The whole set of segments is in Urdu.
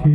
6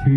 6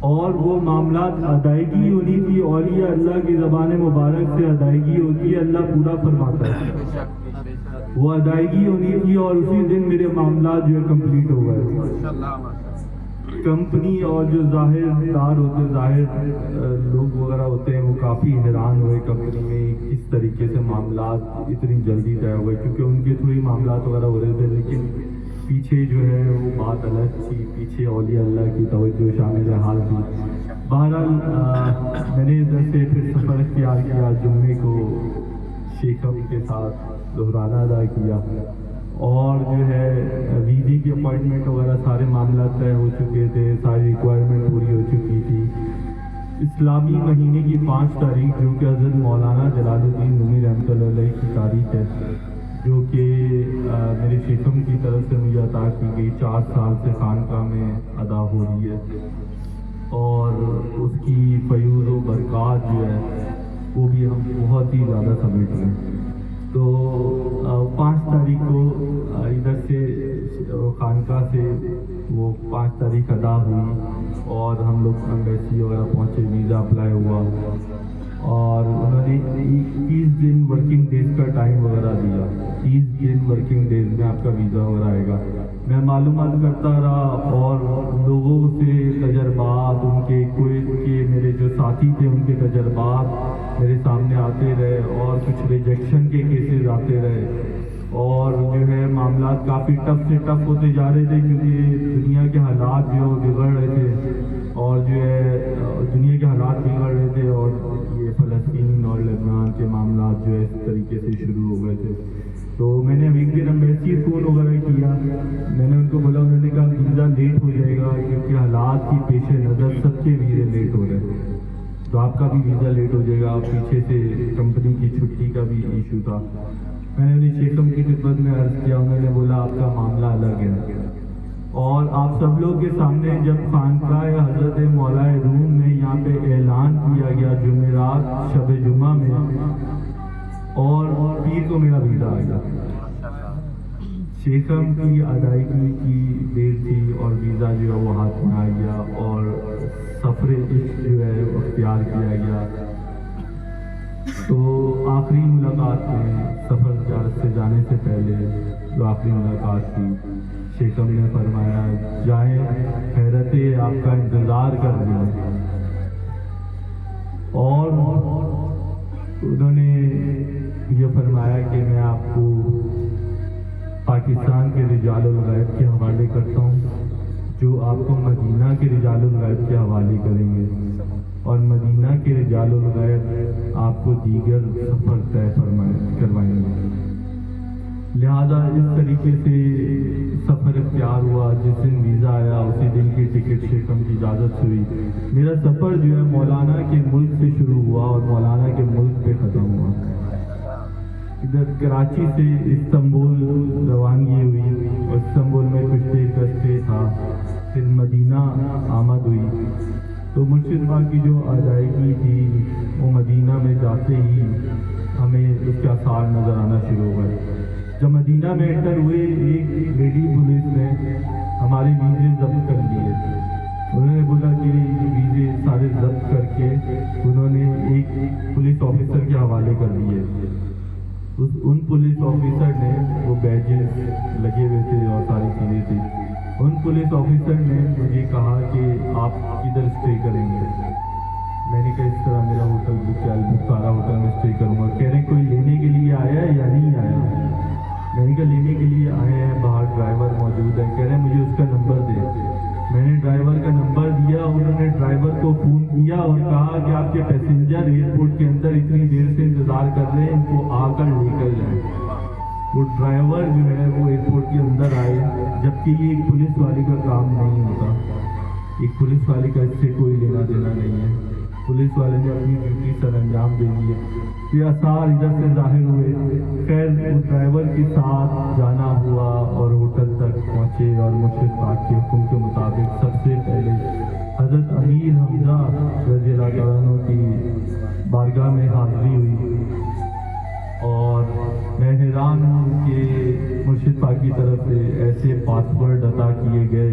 اور وہ معاملات ادائیگی ہونی تھی، اولیاء اللہ کی زبان مبارک سے ادائیگی ہوتی ہے، اللہ پورا فرماتا ہے، وہ ادائیگی ہونی تھی اور اسی دن میرے معاملات جو ہے کمپلیٹ ہو گئے۔ کمپنی اور جو ظاہر دار ہوتے، ظاہر لوگ وغیرہ ہوتے ہیں، وہ کافی حیران ہوئے کمپنی میں کس طریقے سے معاملات اتنی جلدی طے ہوئے، کیونکہ ان کے تھرو ہی معاملات وغیرہ ہو رہے تھے، لیکن پیچھے جو ہے وہ بات الگ تھی، پیچھے اولیاء اللہ کی توجہ شامل حال تھی۔ بہرحال میں نے ادھر سے پھر سفر اختیار کیا، جمعے کو شیخم کے ساتھ دہرانہ ادا کیا، اور جو ہے ویزے کی اپائنٹمنٹ وغیرہ سارے معاملات طے ہو چکے تھے، ساری ریکوائرمنٹ پوری ہو چکی تھی۔ اسلامی مہینے کی 5 تاریخ جو کہ حضرت مولانا جلال الدین رومی رحمۃ اللہ علیہ کی تاریخ ہے، جو کہ میرے شیخم کی طرف سے مجھے عطا کی گئی، 4 سال سے خانقاہ میں ادا ہو رہی ہے، اور اس کی فیوض و برکات جو ہے وہ بھی ہم بہت ہی زیادہ سمیٹ رہے ہیں۔ تو 5 تاریخ کو ادھر سے خانقاہ سے وہ 5 تاریخ ادا ہوئی، اور ہم لوگ ایمبیسی وغیرہ پہنچے، ویزا اپلائی ہوا، اور انہوں نے 30 دن ورکنگ ڈیز کا ٹائم وغیرہ دیا، 30 دن ورکنگ ڈیز میں آپ کا ویزا وغیرہ آئے گا۔ میں معلومات کرتا رہا اور لوگوں سے تجربات ان کے، کوئی کے میرے جو ساتھی تھے ان کے تجربات میرے سامنے آتے رہے، اور کچھ ریجیکشن کے کیسز آتے رہے، اور جو ہے معاملات کافی ٹف سے ٹف ہوتے جا رہے تھے، کیونکہ دنیا کے حالات جو بگڑ رہے تھے، اور جو ہے دنیا کے حالات بگڑ رہے تھے، اور یہ فلسطین اور لبنان کے معاملات جو ہے اس طریقے سے شروع ہو گئے تھے۔ تو میں نے ایک دن ایمبیسی فون وغیرہ کیا، میں نے ان کو بولا، انہوں نے کہا ویزا لیٹ ہو جائے گا، کیونکہ حالات کی پیش نظر سب کے ویزے لیٹ ہو رہے ہیں، تو آپ کا بھی ویزا لیٹ ہو جائے گا، پیچھے سے کمپنی کی چھٹی کا بھی ایشو تھا۔ میں نے انہیں شیخم کی خدمت میں عرض کیا، انہوں نے بولا آپ کا معاملہ الگ ہے، اور آپ سب لوگ کے سامنے جب خانقاہ حضرت مولا روم میں یہاں پہ اعلان کیا گیا جمعرات شب جمعہ میں، اور پیر کو میرا ویزا آ گیا، شیخم کی ادائیگی کی دیر تھی اور ویزا جو ہے وہ ہاتھ میں آ گیا، اور سفر عشق جو ہے اختیار کیا گیا۔ تو آخری ملاقات میں سفر سے جانے سے پہلے جو آخری ملاقات تھی، شیخم نے فرمایا جائیں، حیرت آپ کا انتظار کر رہی ہے، اور انہوں نے یہ فرمایا کہ میں آپ کو پاکستان کے رجال الغیب کے حوالے کرتا ہوں، جو آپ کو مدینہ کے رجال الغیب کے حوالے کریں گے، اور مدینہ کے رجال الغیب آپ کو دیگر سفر طے کروائیں گے۔ لہذا اس طریقے سے سفر اختیار ہوا، جس دن ویزا آیا اسی دن کی ٹکٹ شیخم کی اجازت ہوئی۔ میرا سفر جو ہے مولانا کے ملک سے شروع ہوا اور مولانا کے ملک پہ ختم ہوا۔ ادھر کراچی سے استنبول روانگی ہوئی، اور استنبول میں کچھ دیر کا اسٹے تھا، پھر مدینہ آمد ہوئی۔ تو مرشد پاک کی جو ادائیگی تھی وہ مدینہ میں جاتے ہی ہمیں اس کے آثار نظر آنا شروع ہو گئے۔ جب مدینہ میں انٹر ہوئے، ایک لیڈی پولیس نے ہمارے ویزے ضبط کر لیے، انہوں نے بولا کہ ویزے سارے ضبط کر کے انہوں نے ایک پولیس آفیسر کے حوالے کر دیے۔ ان پولیس آفیسر نے، وہ بیجز لگے ہوئے تھے اور ساری چیزیں تھی، ان پولیس آفیسر نے مجھے کہا کہ آپ کدھر اسٹے کریں گے؟ میں نے کہا اس طرح میرا ہوٹل بک ہے، سارا ہوٹل میں اسٹے کروں گا۔ کہہ رہے ہیں کوئی لینے کے لیے آیا ہے یا نہیں آیا؟ میں نے کہا لینے کے لیے آئے ہیں، باہر ڈرائیور موجود ہے۔ کہہ رہے ہیں مجھے اس کا نمبر دے۔ میں نے ڈرائیور کا نمبر دیا، انہوں نے ڈرائیور کو فون کیا اور کہا کہ آپ کے پیسنجر ایئرپورٹ کے اندر اتنی دیر سے انتظار کر رہے ہیں، ان کو آ کر لے کر جائیں۔ وہ ڈرائیور جو ہے وہ ایئرپورٹ کے اندر آئے، جبکہ یہ ایک پولیس والے کا کام نہیں ہوتا، ایک پولیس والے کا اس سے کوئی لینا دینا نہیں ہے۔ پولیس والے نے اپنی ڈیوٹی سر انجام دے دیے، یہ آثار ادھر سے ظاہر ہوئے۔ خیر ڈرائیور کے ساتھ جانا ہوا اور ہوٹل تک پہنچے، اور مرشد پاک کے حکم کے مطابق سب سے پہلے حضرت امیر حمزہ رضی اللہ تعالیٰ عنہ کی بارگاہ میں حاضری ہوئی، اور میں حیران ہوں کہ مرشد پاک کی طرف سے ایسے پاسورڈ عطا کیے گئے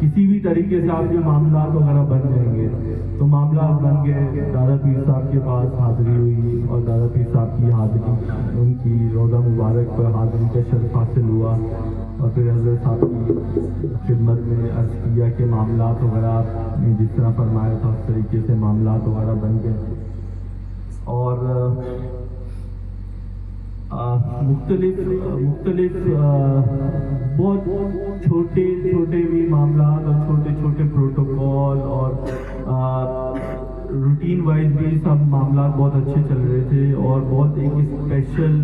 کسی بھی طریقے سے آپ کے معاملات وغیرہ بن جائیں گے. تو معاملات بن گئے. دادا پیر صاحب کے پاس حاضری ہوئی اور دادا پیر صاحب کی حاضری، ان کی روضہ مبارک پر حاضری کا شرف حاصل ہوا. اور پھر حضرت صاحب کی خدمت میں عرض کیا کہ معاملات وغیرہ آپ نے جس طرح فرمایا تھا اس طریقے سے معاملات وغیرہ بن گئے. اور مختلف بہت چھوٹے چھوٹے بھی معاملات اور چھوٹے چھوٹے پروٹوکول اور روٹین وائز بھی سب معاملات بہت اچھے چل رہے تھے. اور بہت ایک اسپیشل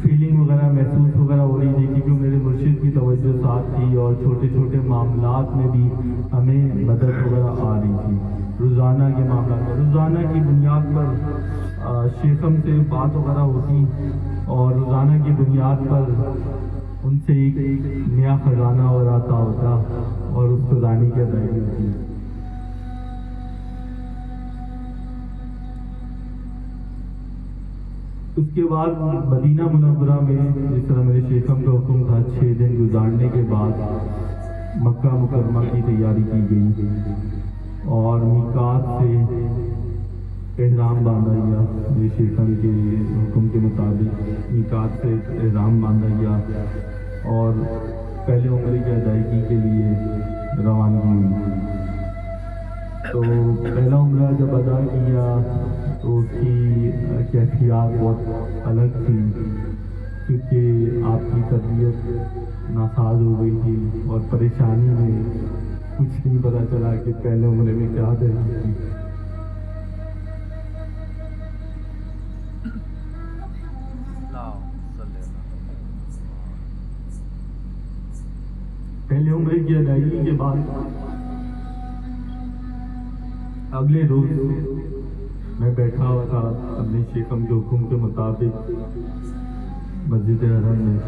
فیلنگ وغیرہ محسوس وغیرہ ہو رہی تھی کیونکہ میرے مرشد کی توجہ ساتھ تھی اور چھوٹے چھوٹے معاملات میں بھی ہمیں مدد وغیرہ آ رہی تھی. روزانہ کے معاملات روزانہ کی بنیاد پر شیخم سے بات وغیرہ ہوتی اور روزانہ کی بنیاد پر ان سے ایک نیا خزانہ اور آتا ہوتا اور اس خزانے کی ادائیگی ہوتی. اس کے بعد مدینہ منورہ میں جس طرح میرے شیخم کا حکم تھا 6 دن گزارنے کے بعد مکہ مکرمہ کی تیاری کی گئی اور میقات سے احرام باندھا گیا. میرے شیخم کے حکم کے مطابق میقات سے احرام باندھا گیا اور پہلے عمرے کی ادائیگی کے لیے روانگی ہوئی. تو پہلا عمرہ جب ادا کیا تو اس کی کیفیات بہت الگ تھی کیونکہ آپ کی طبیعت ناساز ہو گئی تھی اور پریشانی میں کچھ نہیں پتہ چلا کہ پہلے عمرے میں کیا دہلی تھی. پہلے عمرے کی ادائیگی کے بعد اگلے روز میں بیٹھا ہوا تھا اپنے شیخم کے حکم کے مطابق مسجد حرم میں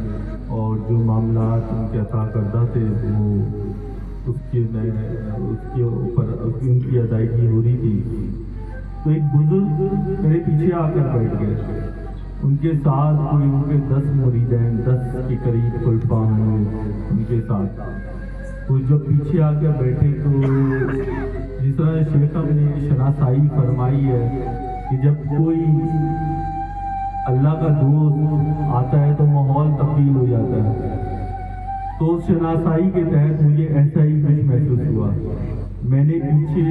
اور جو معاملات ان کے عطا کردہ تھے وہ اس کے اوپر ان کی ادائیگی ہو رہی تھی. تو ایک بزرگ میرے پیچھے آ کر بیٹھ گئے. ان کے ساتھ کوئی ان کے 10 مریدین 10 کے قریب خلفاء ہوئے ان کے ساتھ. وہ جب پیچھے آ کر بیٹھے تو جس طرح شیخم نے شناسائی فرمائی ہے کہ جب کوئی اللہ کا دوست آتا ہے تو ماحول تبدیل ہو جاتا ہے. تو اس شناسائی کے تحت مجھے ایسا ہی کچھ محسوس ہوا. میں نے پیچھے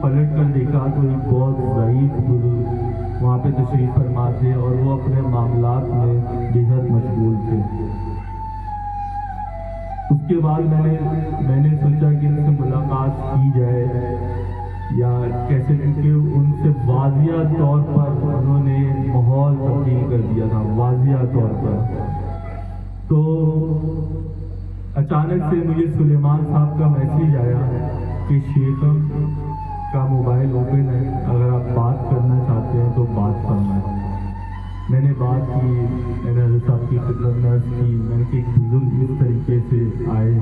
پلٹ کر دیکھا تو ایک بہت ضعیف بزرگ وہاں پہ تشریف فرما تھے اور وہ اپنے معاملات میں بے حد مشغول تھے. اس کے بعد میں نے سوچا کہ ان سے ملاقات کی جائے یا کیسے, کیونکہ ان سے واضح طور پر انہوں نے ماحول تبدیل کر دیا تھا واضح طور پر. تو اچانک سے مجھے سلیمان صاحب کا میسیج آیا کہ شیخم کا موبائل اوپن ہے, اگر آپ بات کرنا چاہتے ہیں تو بات کرنا ہے. میں نے بات کی, میں نے حضرت صاحب کی خدمت میں عرض کی. میں نے کہ ایک بزرگ اس طریقے سے آئے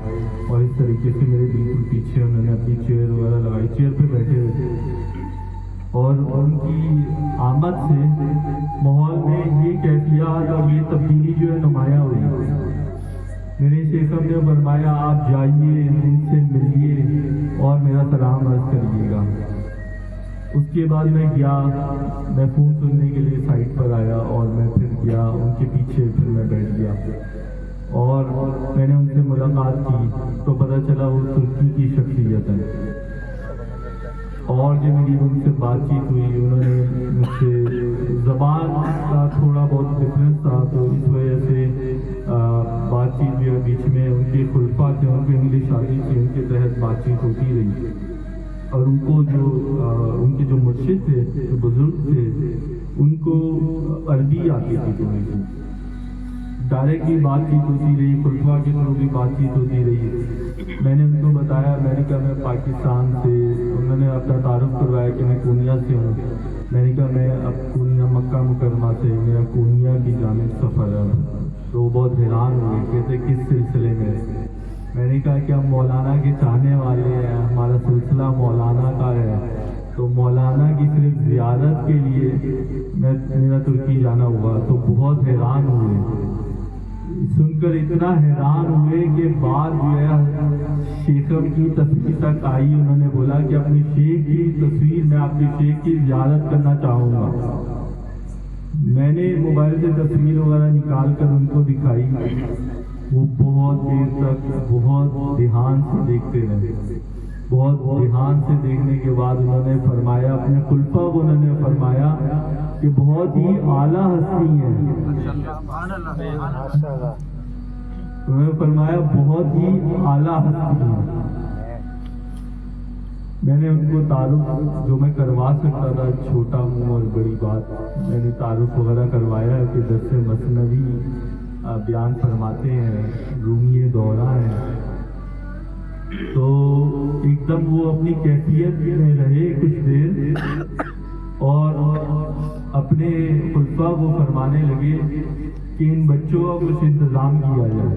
اور اس طریقے سے میرے بالکل پیچھے انہوں نے اپنی چیئر وغیرہ لگائی, چیئر پہ بیٹھے ہوئے تھے اور ان کی آمد سے ماحول میں یہ کیفیات اور یہ تبدیلی جو ہے نمایاں ہوئی. میرے شیخم نے فرمایا آپ جائیے ان سے ملیے اور میرا سلام عرض کریے گا. اس کے بعد میں گیا, میں فون سننے کے لیے سائٹ پر آیا اور میں پھر گیا ان کے پیچھے, پھر میں بیٹھ گیا اور میں نے ان سے ملاقات کی تو پتہ چلا وہ ترکی کی شخصیت ہے. اور جو میری ان سے بات چیت ہوئی انہوں نے مجھ سے زبان کا تھوڑا بہت ڈفرینس تھا تو اس وجہ سے بات چیت جو ہے بیچ میں ان کے خلفاء تھے, ان کی انگلش آتی تھی, ان کے تحت بات چیت ہوتی رہی. اور ان کو ان کے جو مرشد تھے, جو بزرگ تھے, ان کو عربی آتی تھی تھوڑی سی. ڈائریکٹلی بات چیت ہوتی رہی, خلفاء کے تھرو بھی بات چیت ہوتی رہی. میں نے ان کو بتایا, میں نے کہا میں پاکستان سے, انہوں نے اپنا تعارف کروایا کہ میں کونیا سے ہوں. میں نے کہا میں اب کونیا مکہ مکرمہ سے, میرا کونیا کی جانب سفر ہے. تو وہ بہت حیران ہوئے, کہتے کس سلسلے میں. میں نے کہا کہ ہم مولانا کے چاہنے والے ہیں, ہمارا سلسلہ مولانا کا ہے, تو مولانا کی صرف زیارت کے لیے میرا ترکی جانا ہوا. تو بہت حیران ہوئے, سن کر اتنا حیران ہوئے کہ بعد جو ہے شیخم کی تصویر تک آئی. انہوں نے بولا کہ اپنے شیخ کی تصویر، میں آپ کے شیخ کی زیارت کرنا چاہوں گا. میں نے موبائل سے تصویر وغیرہ نکال کر ان کو دکھائی. وہ بہت دیر تک بہت دھیان سے دیکھتے رہے. بہت دھیان سے دیکھنے کے بعد انہوں نے فرمایا، اپنے خلفاء کو انہوں نے فرمایا کہ بہت ہی اعلیٰ ہستی ہیں. انہوں نے فرمایا بہت ہی اعلیٰ ہستی ہیں. میں نے ان کو تعارف جو میں کروا سکتا تھا، چھوٹا منہ اور بڑی بات، میں نے تعارف وغیرہ کروایا کہ درس مثنوی بیان فرماتے ہیں، رومی دورہ ہیں. تو ایک دم وہ اپنی کیفیت میں رہے کچھ دیر اور اپنے خلفاء کو فرمانے لگے کہ ان بچوں کا کچھ انتظام کیا جائے.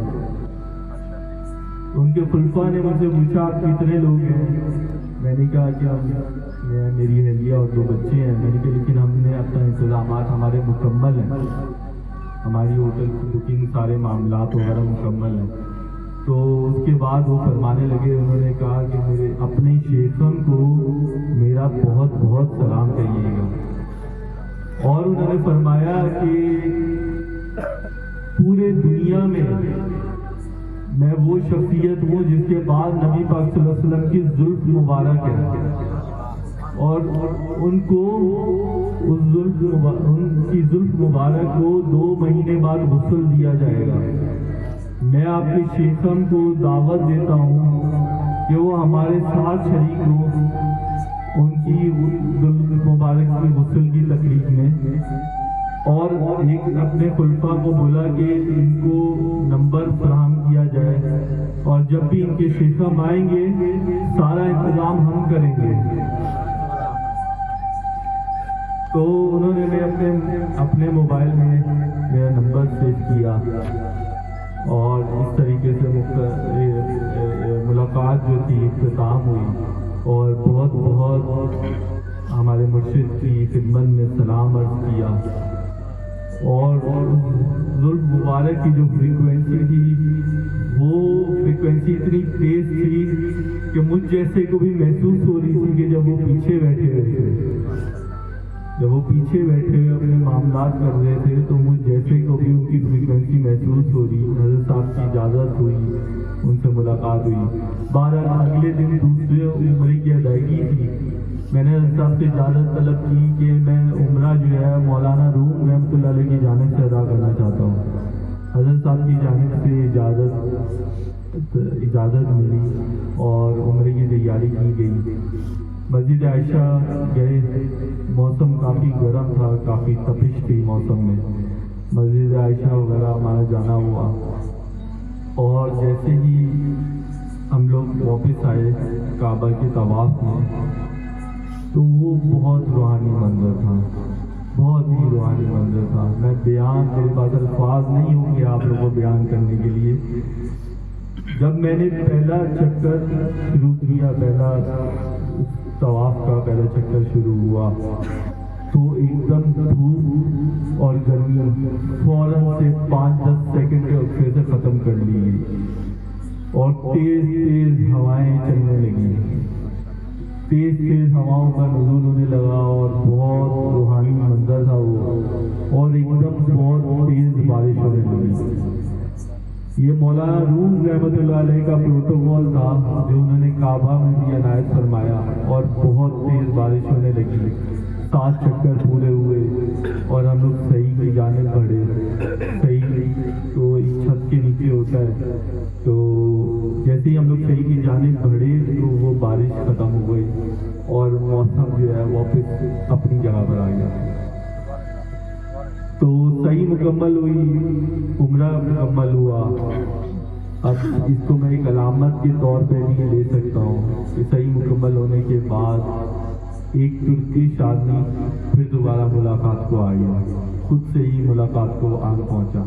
ان کے خلفاء نے مجھ سے پوچھا آپ کتنے لوگ ہیں؟ میں نے کہا کہ میری اہلیہ اور 2 بچے ہیں. میں نے کہا لیکن ہم نے اپنا انتظامات ہمارے مکمل ہیں، ہماری ہوٹل کی بکنگ سارے معاملات وغیرہ مکمل ہیں. تو اس کے بعد وہ فرمانے لگے، انہوں نے کہا کہ میرے اپنے شیخم کو میرا بہت بہت سلام کہیے گا. اور انہوں نے فرمایا کہ پورے دنیا میں وہ شخصیت ہوں جس کے بعد نبی پاک صلی اللہ علیہ وسلم کی زلف مبارک ہے، اور ان کو ان کی زلف مبارک کو 2 مہینے بعد غسل دیا جائے گا. میں آپ کے شیخم کو دعوت دیتا ہوں کہ وہ ہمارے ساتھ شریک ہوں ان کی زلف مبارک کی غسل کی تقریب میں. اور ایک اپنے خلفاء کو بولا کہ ان کو نمبر فراہم کیا جائے اور جب بھی ان کے شیخم آئیں گے سارا انتظام ہم کریں گے. تو انہوں نے اپنے موبائل میں میرا نمبر سیو کیا اور اس طریقے سے ملاقات جو تھی اختتام ہوئی. اور بہت بہت ہمارے مرشد کی خدمت میں سلام عرض کیا. اور زلف مبارک کی جو فریکوینسی تھی وہ فریکوینسی اتنی تیز تھی کہ مجھ جیسے کو بھی محسوس ہو رہی تھی کہ جب وہ پیچھے بیٹھے ہوئے اپنے معاملات کر رہے تھے تو مجھ جیسے کو بھی ان کی فریکوینسی محسوس ہو رہی. حضرت صاحب کی اجازت ہوئی، ان سے ملاقات ہوئی. 12 اگلے دن دوسرے عمرے کی ادائیگی تھی. میں نے حضرت صاحب سے اجازت طلب کی کہ میں عمرہ جو ہے مولانا روم رحمۃ اللہ علیہ کی جانب سے ادا کرنا چاہتا ہوں. حضرت صاحب کی جانب سے اجازت ملی اور عمرے کی تیاری کی گئی. مسجد عائشہ گئے. موسم کافی گرم تھا، کافی تپش تھی موسم میں. مسجد عائشہ وغیرہ ہمارا جانا ہوا اور جیسے ہی ہم لوگ واپس آئے کعبہ کے طواف میں تو وہ بہت روحانی منظر تھا، بہت ہی روحانی منظر تھا. میں میرے پاس الفاظ نہیں ہوں گے آپ لوگوں کو بیان کرنے کے لیے. جب میں نے پہلا چکر شروع کیا، طواف کا پہلا چکر شروع ہوا تو ایک دم دھوپ اور گرمی فوراً سے 5-10 سیکنڈ کے وقفے سے ختم کر لی گئی اور تیز ہوائیں چلنے لگی. تیز ہواؤں کا نزول ہونے لگا اور بہت روحانی منظر تھا وہ. اور ایک دم بہت تیز بارش ہونے لگی. یہ مولانا روم رحمۃ اللہ علیہ کا پروٹوکول تھا جو انہوں نے کعبہ میں بھی عنایت فرمایا. اور بہت تیز بارش ہونے لگی. 7 چکر پورے ہوئے اور ہم لوگ صحیح کی جانب بڑھے. صحیح تو ایک چھت کے نیچے ہوتا ہے، تو جیسے ہی ہم لوگ صحیح کی جانب بڑھے تو وہ بارش ختم ہو گئی اور موسم جو ہے واپس اپنی جگہ پر آ گیا. تو صحیح مکمل ہوئی، عمرہ مکمل ہوا. اب اس کو میں ایک علامت کے طور پہ نہیں لے سکتا ہوں کہ صحیح مکمل ہونے کے بعد ایک ترکش آدمی پھر دوبارہ ملاقات کو آ گیا. خود سے ہی ملاقات کو آن پہنچا.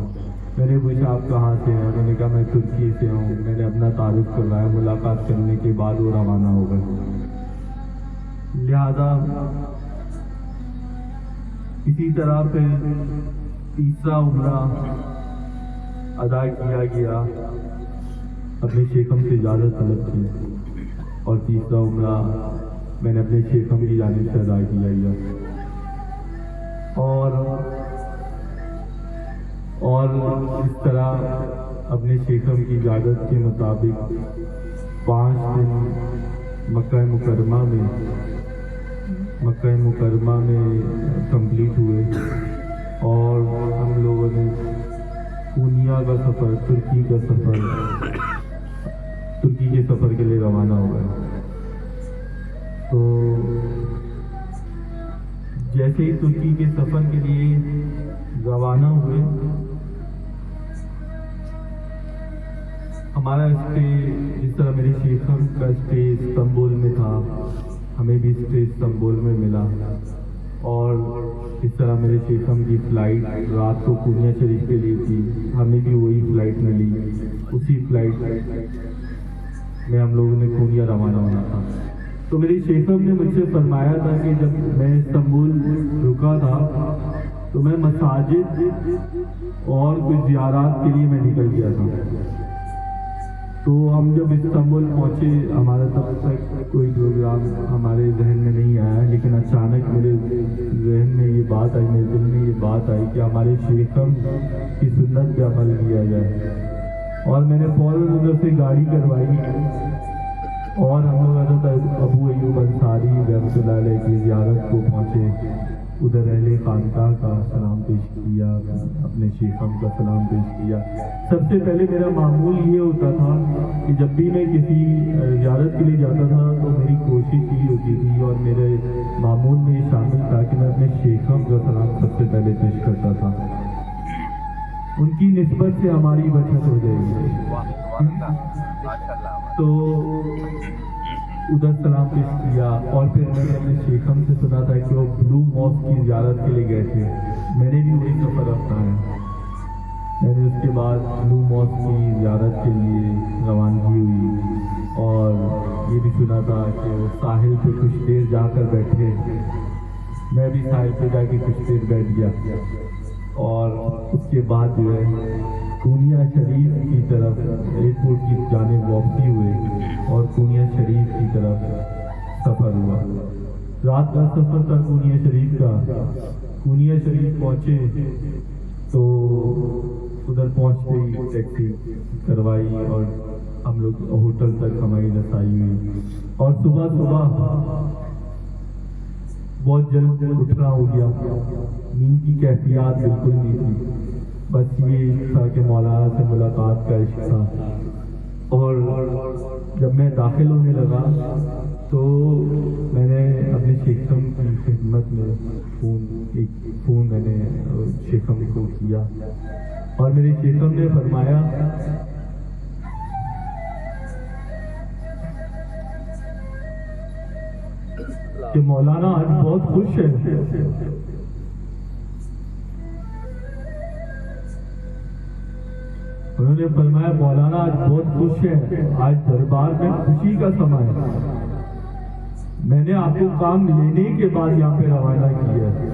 میں نے پوچھا آپ کہاں سے ہیں؟ انہوں نے کہا میں ترکی سے ہوں. میں نے اپنا تعارف کروایا. ملاقات کرنے کے بعد وہ روانہ ہو گئے. لہذا اسی طرح پھر تیسرا عمرہ ادا کیا گیا. اپنے شیخم سے اجازت طلب کی، اور تیسرا عمرہ میں نے اپنے شیخم کی جانب سے ادا کیا اور اس طرح اپنے شیخم کی اجازت کے مطابق 5 دن مکہ مکرمہ میں کمپلیٹ ہوئے، اور ہم لوگوں نے پونیا کا سفر، ترکی کے سفر کے لیے روانہ ہوئے۔ تو جیسے ہی ترکی کے سفر کے لیے روانہ ہوئے، ہمارا اسٹے، جس طرح میرے شیخم کا اسٹے استنبول میں تھا، ہمیں بھی اسٹے استنبول میں ملا، اور اس طرح میرے شیخم کی فلائٹ رات کو پونیا شریف کے لیے تھی، ہمیں بھی وہی فلائٹ ملی، اسی فلائٹ میں ہم لوگوں نے پونیا روانہ ہونا تھا۔ تو میری شیخم نے مجھ سے فرمایا تھا کہ جب میں استنبول رکا تھا تو میں مساجد اور کچھ زیارات کے لیے میں نکل گیا تھا۔ تو ہم جب استنبول پہنچے، ہمارا تب تک کوئی پروگرام ہمارے ذہن میں نہیں آیا، لیکن اچانک میرے ذہن میں یہ بات آئی، میرے دل میں یہ بات آئی کہ ہمارے شیخم کی سنت پہ عمل کیا جائے، اور میں نے فوراً ادھر سے گاڑی کروائی، اور ہم لوگ حضرت ابو ایوب انصاری رحمۃ اللہ علیہ کی زیارت کو پہنچے، ادھر اہل خانقاہ کا سلام پیش کیا، اپنے شیخم کا سلام پیش کیا۔ سب سے پہلے میرا معمول یہ ہوتا تھا کہ جب بھی میں کسی زیارت کے لیے جاتا تھا تو میری کوشش یہ ہوتی تھی، اور میرے معمول میں یہ شامل تھا کہ میں اپنے شیخم کا سلام سب سے پہلے پیش کرتا تھا، ان کی نسبت سے ہماری بچت ہو جائے گی۔ تو ادھر سلام پیش کیا، اور پھر میں نے اپنے شیخم سے سنا تھا کہ وہ بلو ماسک کی زیارت کے لیے گئے تھے، میں نے بھی وہی سفر اپنایا، میں نے اس کے بعد بلو ماسک کی زیارت کے لیے روانگی ہوئی، اور یہ بھی سنا تھا کہ وہ ساحل پہ کچھ دیر جا کر بیٹھے، میں بھی ساحل پہ جا کے کچھ دیر بیٹھ گیا، اور اس کے بعد جو ہے پونیا شریف کی طرف ایئرپورٹ کی جانب واپسی ہوئے، اور پونیا شریف کی طرف سفر ہوا۔ رات کا سفر تھا پونیا شریف کا۔ پونیا شریف پہنچے تو ادھر پہنچتے ہی ٹیکسی کروائی، اور ہم لوگ ہوٹل تک ہماری رسائی ہوئی، اور صبح بہت جلد اٹھنا ہو گیا، نیند کی کیفیات بالکل نہیں تھی، بس یہ تھا کہ مولانا سے ملاقات کا عشق تھا۔ اور جب میں داخل ہونے لگا تو میں نے اپنے شیخم کی خدمت میں فون میں نے شیخم کو کیا، اور میرے شیخم نے فرمایا کہ مولانا آج بہت خوش ہے۔ انہوں نے فرمایا مولانا آج بہت خوش ہے، آج دربار میں خوشی کا سماں ہے، میں نے آپ کو کام لینے کے بعد یہاں پہ روانہ کیا ہے،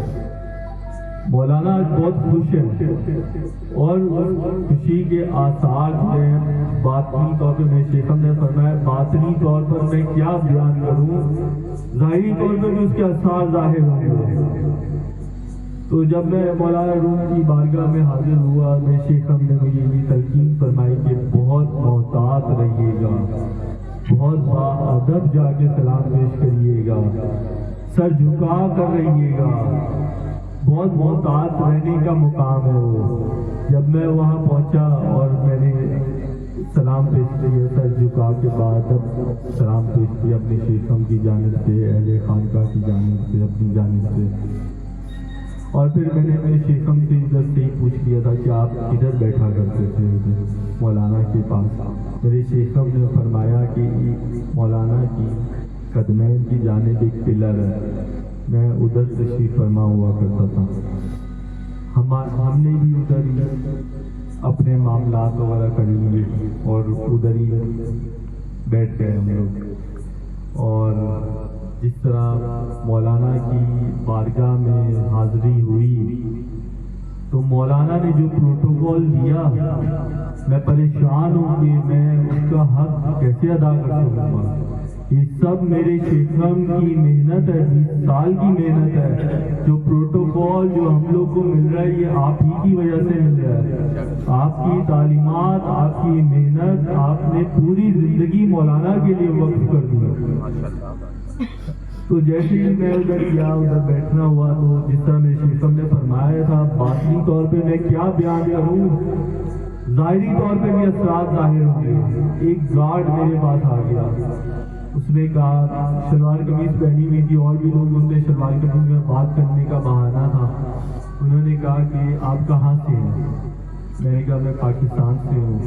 مولانا آج بہت خوش ہے۔ اور خوشی کے آثار ہیں باطنی طور پہ، میں شیخم نے فرمایا باطنی طور پر میں کیا بیان کروں، ظاہری طور پر بھی اس کے آثار ظاہر ہوں گے۔ تو جب میں مولانا روم کی بارگاہ میں حاضر ہوا، میں شیخم نے مجھے یہ تلقین فرمائی کہ بہت محتاط رہیے گا، بہت باادب جا کے سلام پیش کریے گا، سر جھکا کر رہیے گا، بہت محتاط رہنے کا مقام ہے وہ۔ جب میں وہاں پہنچا اور میں نے سلام پیش کیا، سر جھکا کے بعد سلام پیش کیا اپنے شیخم کی جانب سے، اہل خانقاہ کی جانب سے، اپنی جانب سے، اور پھر میں نے اپنے شیخم سے ادھر سے ہی پوچھ لیا تھا کہ آپ ادھر بیٹھا کرتے تھے مولانا کے پاس۔ میرے شیخم نے فرمایا کہ مولانا کی قدمین کی جانب ایک پلر ہے، میں ادھر تشریف فرما ہوا کرتا تھا۔ ہم نے بھی ادھر ہی اپنے معاملات وغیرہ کر لیے اور ادھر ہی بیٹھ گئے ہم لوگ، اور جس طرح مولانا کی بارگاہ میں حاضری ہوئی تو مولانا نے جو پروٹوکول دیا میں پریشان ہوں کہ میں اس کا حق کیسے ادا کر سکوں گا. یہ سب میرے شیخم کی محنت ہے, 20 سال کی محنت ہے. جو پروٹوکول جو ہم لوگ کو مل رہا ہے یہ آپ ہی کی وجہ سے مل رہا ہے. آپ کی تعلیمات, آپ کی محنت, آپ نے پوری زندگی مولانا کے لیے وقف کر دی. تو جیسے ہی میں ادھر گیا, ادھر بیٹھنا ہوا, تو جس طرح میرے شیخم نے فرمایا تھا, باطنی طور پہ میں کیا بیان کروں, ظاہری طور پہ بھی اثرات ظاہر ہو گئے. ایک گارڈ میرے پاس آ گیا, اس نے کہا, شلوار قمیض پہنی ہوئی تھی, اور بھی لوگ ہوتے شلوار قمیض میں بات کرنے کا بہانہ تھا. انہوں نے کہا کہ آپ کہاں سے ہیں؟ میں نے کہا میں پاکستان سے ہوں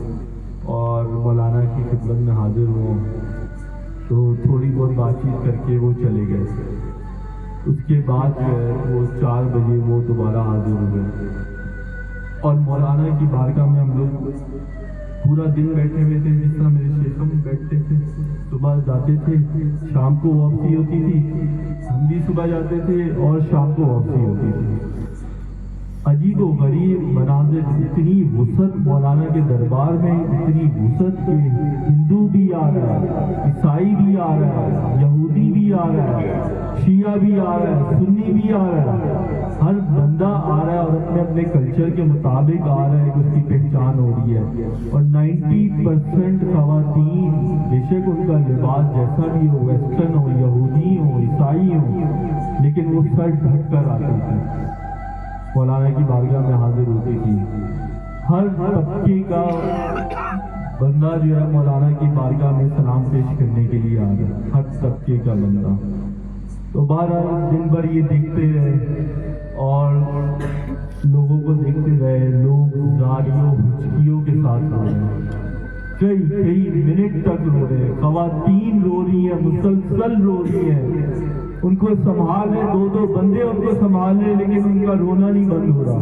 اور مولانا کی خدمت میں حاضر ہوں. تو تھوڑی بہت بات چیت کر کے وہ چلے گئے. اس کے بعد وہ 4 بجے وہ دوبارہ حاضر ہوئے اور مولانا کی بارگاہ میں ہم لوگ پورا دن بیٹھے ہوئے تھے. جس طرح میرے شیخم بیٹھتے تھے, صبح جاتے تھے, شام کو واپسی ہوتی تھی, ہم بھی صبح جاتے تھے اور شام کو واپسی ہوتی تھی. عجیب و غریب مناظر, اتنی وسعت مولانا کے دربار میں, اتنی وسعت کہ ہندو بھی آ رہا ہے, عیسائی بھی آ رہا ہے, یہودی بھی آ رہا ہے, شیعہ بھی آ رہا ہے, سنی بھی آ رہا ہے. ہر بندہ آ رہا ہے اور اپنے اپنے کلچر کے مطابق آ رہا ہے کہ اس کی پہچان ہو رہی ہے. اور 90% خواتین, بے شک ان کا لباس جیسا بھی ہو, ویسٹرن ہو, یہودی ہو, عیسائی ہو, لیکن وہ سر ڈھک کر آتی تھی, مولانا کی بارگاہ میں حاضر ہوتی تھی. ہر طبقے کا بندہ جو ہے مولانا کی بارگاہ میں سلام پیش کرنے کے لیے آ گیا, ہر طبقے کا بندہ. تو بہرحال دن بھر یہ دیکھتے رہے اور لوگوں کو دیکھتے رہے. لوگ زاریوں ہچکیوں کے ساتھ رو رہے ہیں, کئی منٹ تک رو رہے ہیں. خواتین رو رہی ہیں, مسلسل رو رہی ہیں, ان کو سنبھال رہے, 2 بندے ان کو سنبھال رہے, لیکن ان کا رونا نہیں بند ہو رہا,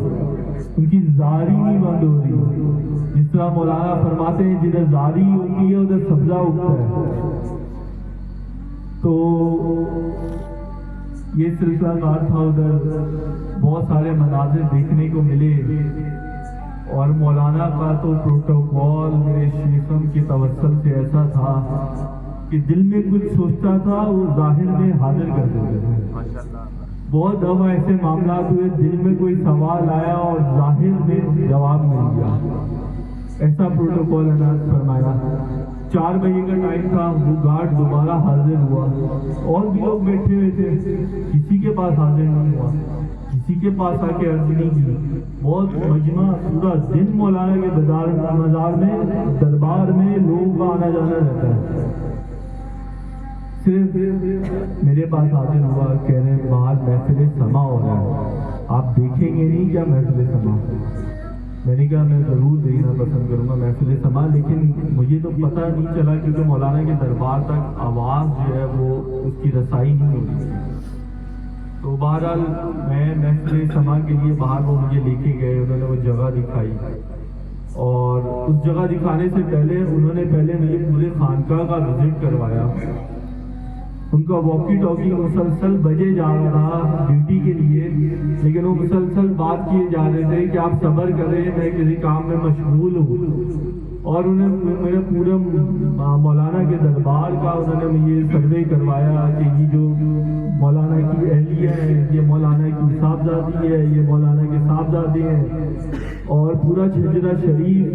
ان کی زاری نہیں بند ہو رہی. جس طرح مولانا فرماتے ہیں جدھر زاری ہوتی ہے ادھر سبزہ اگتا ہے. تو یہ سلسلہ کار تھا, ادھر بہت سارے مناظر دیکھنے کو ملے. اور مولانا کا تو پروٹوکول میرے شیخم کی توسل سے ایسا تھا کہ دل میں کچھ سوچتا تھا وہ ظاہر میں حاضر کر دیتے تھے. بہت دفعہ ایسے معاملات ہوئے, دل میں کوئی سوال آیا اور ظاہر میں جواب مل گیا. ایسا پروٹوکول عنایت فرمایا. 4 بجے کا ٹائم تھا, وہ گارڈ دوبارہ حاضر ہوا. اور بھی لوگ بیٹھے ہوئے تھے, کسی کے پاس حاضر نہیں ہوا, کسی کے پاس آ کے عرض نہیں کی. بہت مجمع پورا دن مولانا کے مزار میں, دربار میں لوگوں کا آنا جانا رہتا ہے. صرف میرے پاس حاضر ہوا, کہہ رہے ہیں باہر محفل سما ہو رہا ہے, آپ دیکھیں گے نہیں کیا محفل سما؟ میں نے کہا میں ضرور دیکھنا پسند کروں گا محفل سما, لیکن مجھے تو پتہ نہیں چلا کیونکہ مولانا کے دربار تک آواز جو ہے وہ اس کی رسائی نہیں ہو رہی. تو بہرحال میں محفل سما کے لیے باہر وہ مجھے لے کے گئے, انہوں نے وہ جگہ دکھائی. اور اس جگہ دکھانے سے پہلے انہوں نے مجھے پورے خانقاہ کا وزٹ کروایا. ان کا واکی ٹاکی مسلسل بجے جا رہا تھا ڈیوٹی کے لیے, لیکن وہ مسلسل بات کیے جا رہے تھے کہ آپ صبر کریں, میں کسی کام میں مشغول ہوں. اور انہیں میرے پورے مولانا کے دربار کا انہوں نے مجھے سروے کروایا کہ یہ جو مولانا کی اہلیہ ہے, یہ مولانا کی صاحبزادی ہے, یہ مولانا کے صاحبزادے ہیں. اور پورا چھجرا شریف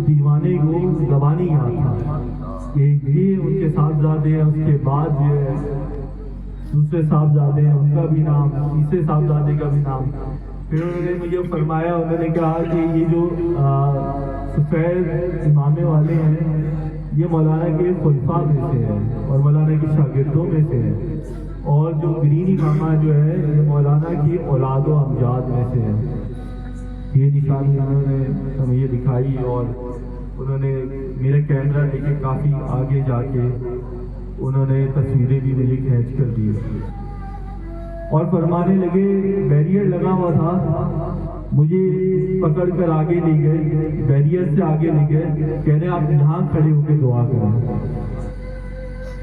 دیوانے کو زبانی یاد تھا کہ یہ ان کے صاحبزادے ہیں. اس کے بعد جو ہے دوسرے صاحبزادے ہیں, ان کا بھی نام, تیسرے صاحبزادے کا بھی نام. پھر انہوں نے مجھے فرمایا, انہوں نے کہا کہ یہ جو سفید امامے والے ہیں یہ مولانا کے خلفاء میں سے ہیں اور مولانا کے شاگردوں میں سے ہیں, اور جو گرین امامہ جو ہے یہ مولانا کی اولاد و امجاد میں سے ہیں. یہ نشانی انہوں نے ہمیں یہ دکھائی, اور انہوں نے میرا کیمرہ لے کے کافی آگے جا کے انہوں نے تصویریں بھی مجھے کھینچ کر دی. اور فرمانے لگے, بیریئر لگا ہوا تھا, مجھے پکڑ کر آگے لے گئے, بیریئر سے آگے لے گئے, کہہ رہے آپ یہاں کھڑے ہو کے دعا کریں.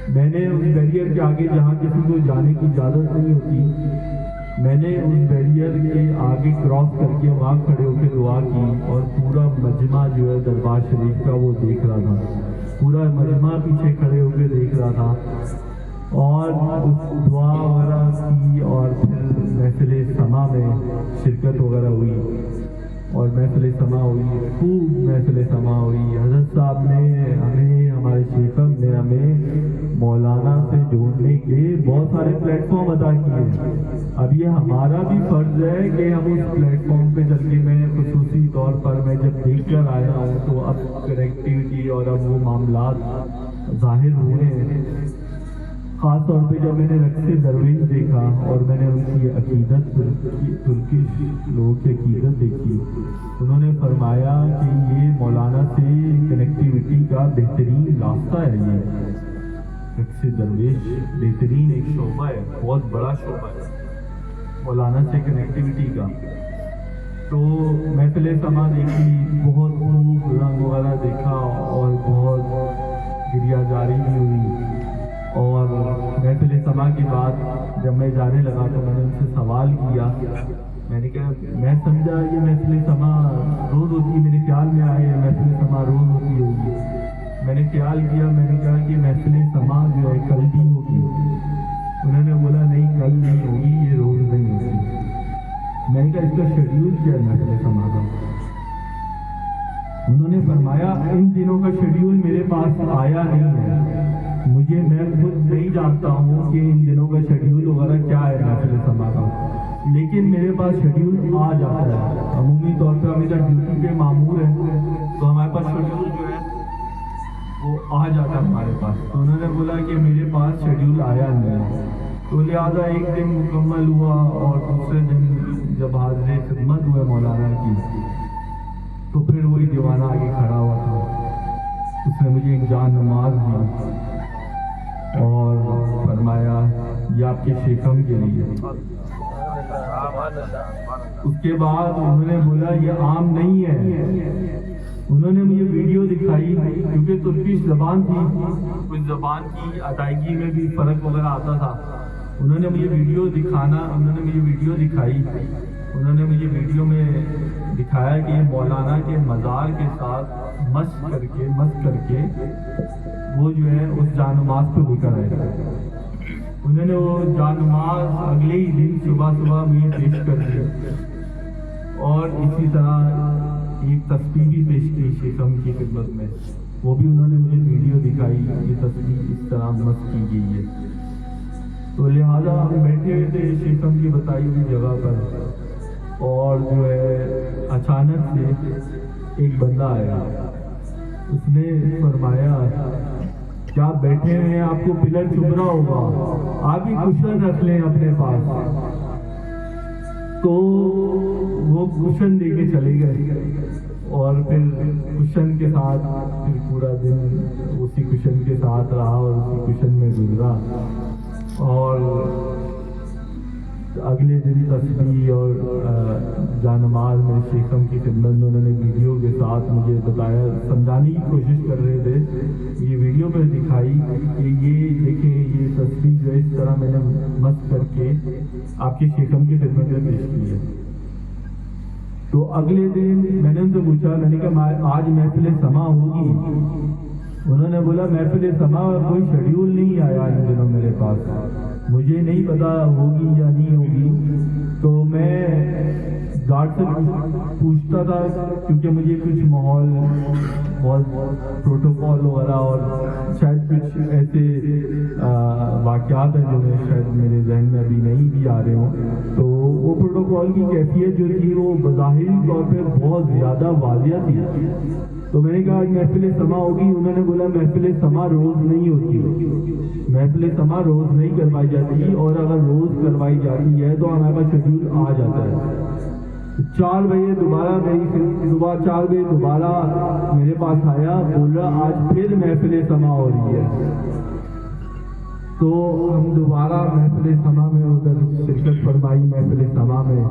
میں نے اس بیریئر کے آگے جہاں کسی کو جانے کی اجازت نہیں ہوتی, میں نے اس بیریئر کے آگے کراس کر کے وہاں کھڑے ہو کے دعا کی اور پورا مجمع جو ہے دربار شریف کا وہ دیکھ رہا تھا، پورا مجمع پیچھے کھڑے ہو کے دیکھ رہا تھا، اور دعا وغیرہ کی اور پھر محفل سما میں شرکت وغیرہ ہوئی اور محفل سما ہوئی، خوب محفل سما ہوئی۔ حضرت صاحب نے ہمیں، ہمارے شیخم نے ہمیں مولانا سے جوڑنے کے بہت سارے پلیٹ فارم عطا کیے۔ اب یہ ہمارا بھی فرض ہے کہ ہم اس پلیٹ فارم پہ چل کے، میں خصوصی طور پر میں جب دیکھ کر آیا ہوں تو اب کنیکٹیوٹی اور اب وہ معاملات ظاہر ہوئے ہیں، خاص طور پہ جب میں نے رقص درویش دیکھا اور میں نے ان کی عقیدت، ترکش لوگوں کی عقیدت دیکھی، انہوں نے فرمایا کہ یہ مولانا سے کنیکٹیوٹی کا بہترین راستہ ہے۔ یہ رقص درویش بہترین ایک شعبہ ہے، بہت بڑا شعبہ ہے مولانا سے کنیکٹیوٹی کا۔ تو محفل سما دیکھی، بہت خوب رنگ وغیرہ دیکھا اور بہت گریہ جاری بھی ہوئی۔ اور محفل سما کے بعد جب میں جانے لگا تو میں نے ان سے سوال کیا، میں نے کہا میں سمجھا یہ محفل سما روز ہوتی، میرے خیال میں آئے محفل سما روز ہوتی ہوگی۔ میں نے خیال کیا، میں نے کہا کہ محفل سما جو ہے کل بھی ہوگی۔ انہوں نے بولا نہیں کل نہیں ہوگی، یہ روز نہیں ہوگی۔ میں نے کہا اس کا شیڈیول کیا ہے محفل سما کا؟ انہوں نے فرمایا ان دنوں کا شیڈیول میرے پاس آیا نہیں ہے، میں خود نہیں جانتا ہوں کہ ان دنوں کا شیڈیول وغیرہ کیا ہے محفل سما کا، لیکن میرے پاس شیڈیول آ جاتا ہے۔ عمومی طور پہ ہم ادھر ڈیوٹی پہ مامور ہیں تو ہمارے پاس شیڈیول جو ہے وہ آ جاتا ہے ہمارے پاس۔ تو انہوں نے بولا کہ میرے پاس شیڈیول آیا نہیں ہے، تو لہٰذا ایک دن مکمل ہوا اور دوسرے دن جب حاضر خدمت ہوئے مولانا کی تو پھر وہی دیوانہ آگے کھڑا ہوا تھا، اس نے مجھے ایک جان نماز دی اور فرمایا یہ آپ کے شیخم کے لیے۔ اس کے بعد انہوں نے بولا یہ عام نہیں ہے۔ انہوں نے مجھے ویڈیو دکھائی، کیونکہ ترکش زبان تھی، کچھ زبان کی ادائیگی میں بھی فرق وغیرہ آتا تھا۔ انہوں نے مجھے ویڈیو دکھائی، انہوں نے مجھے ویڈیو میں دکھایا کہ یہ مولانا کے مزار کے ساتھ مس کر کے وہ جو ہے اس جان نماز کو لے کر آئے۔ انہوں نے وہ جان نماز اگلے ہی دن صبح مجھے پیش کر دی اور اسی طرح ایک تسبیح بھی پیش کی شیخم کی خدمت میں، وہ بھی انہوں نے مجھے ویڈیو دکھائی، یہ تسبیح اس طرح مس کی گئی ہے۔ تو لہٰذا ہم بیٹھے ہوئے تھے شیخم کی بتائی ہوئی جگہ پر، اور جو ہے اچانک سے ایک بندہ آیا، اس نے فرمایا کیا آپ بیٹھے ہوئے ہیں، آپ کو پلر چبھ رہا ہوگا، آپ ہی کشن رکھ لیں اپنے پاس۔ تو وہ کشن دے کے چلے گئے اور پھر کشن کے ساتھ پھر پورا دن اسی کشن کے ساتھ رہا اور اسی کشن میں گزرا۔ اور اگلے دن تسبیح اور جانماز میں شیخم کی خدمت میں انہوں نے ویڈیو کے ساتھ مجھے بتایا، سمجھانے کی کوشش کر رہے تھے، یہ ویڈیو پہ دکھائی کہ یہ دیکھیں یہ تصویر جو ہے اس طرح میں نے مس کر کے آپ کی شیخم کی خدمت میں پیش کی ہے۔ تو اگلے دن میں نے ان سے پوچھا، میں نے کہا آج محفل سما ہوگی؟ انہوں نے بولا محفل سما کوئی شیڈیول نہیں آیا ان دنوں میرے پاس، مجھے نہیں پتا ہوگی یا نہیں ہوگی۔ تو میں گارڈ سے پوچھتا تھا کیونکہ مجھے کچھ ماحول بہت پروٹوکول وغیرہ اور شاید کچھ ایسے واقعات ہیں جو شاید میرے ذہن میں ابھی نہیں بھی آ رہے ہوں، تو وہ پروٹوکول کی کیفیت جو تھی وہ بظاہری طور پہ بہت زیادہ واضح تھی۔ تو میں نے کہا محفل سما ہوگی؟ انہوں نے بولا محفل سما روز نہیں ہوتی، محفل سما روز نہیں کروائی جاتی، اور اگر روز کروائی جاتی ہے تو ہمارے پاس شیڈیول آ جاتا ہے۔ 4 بجے دوبارہ میرے پاس آیا، بول رہا آج پھر محفل سما ہو رہی ہے۔ تو ہم دوبارہ محفل سما میں ادھر شرکت فرمائی محفل سما میں،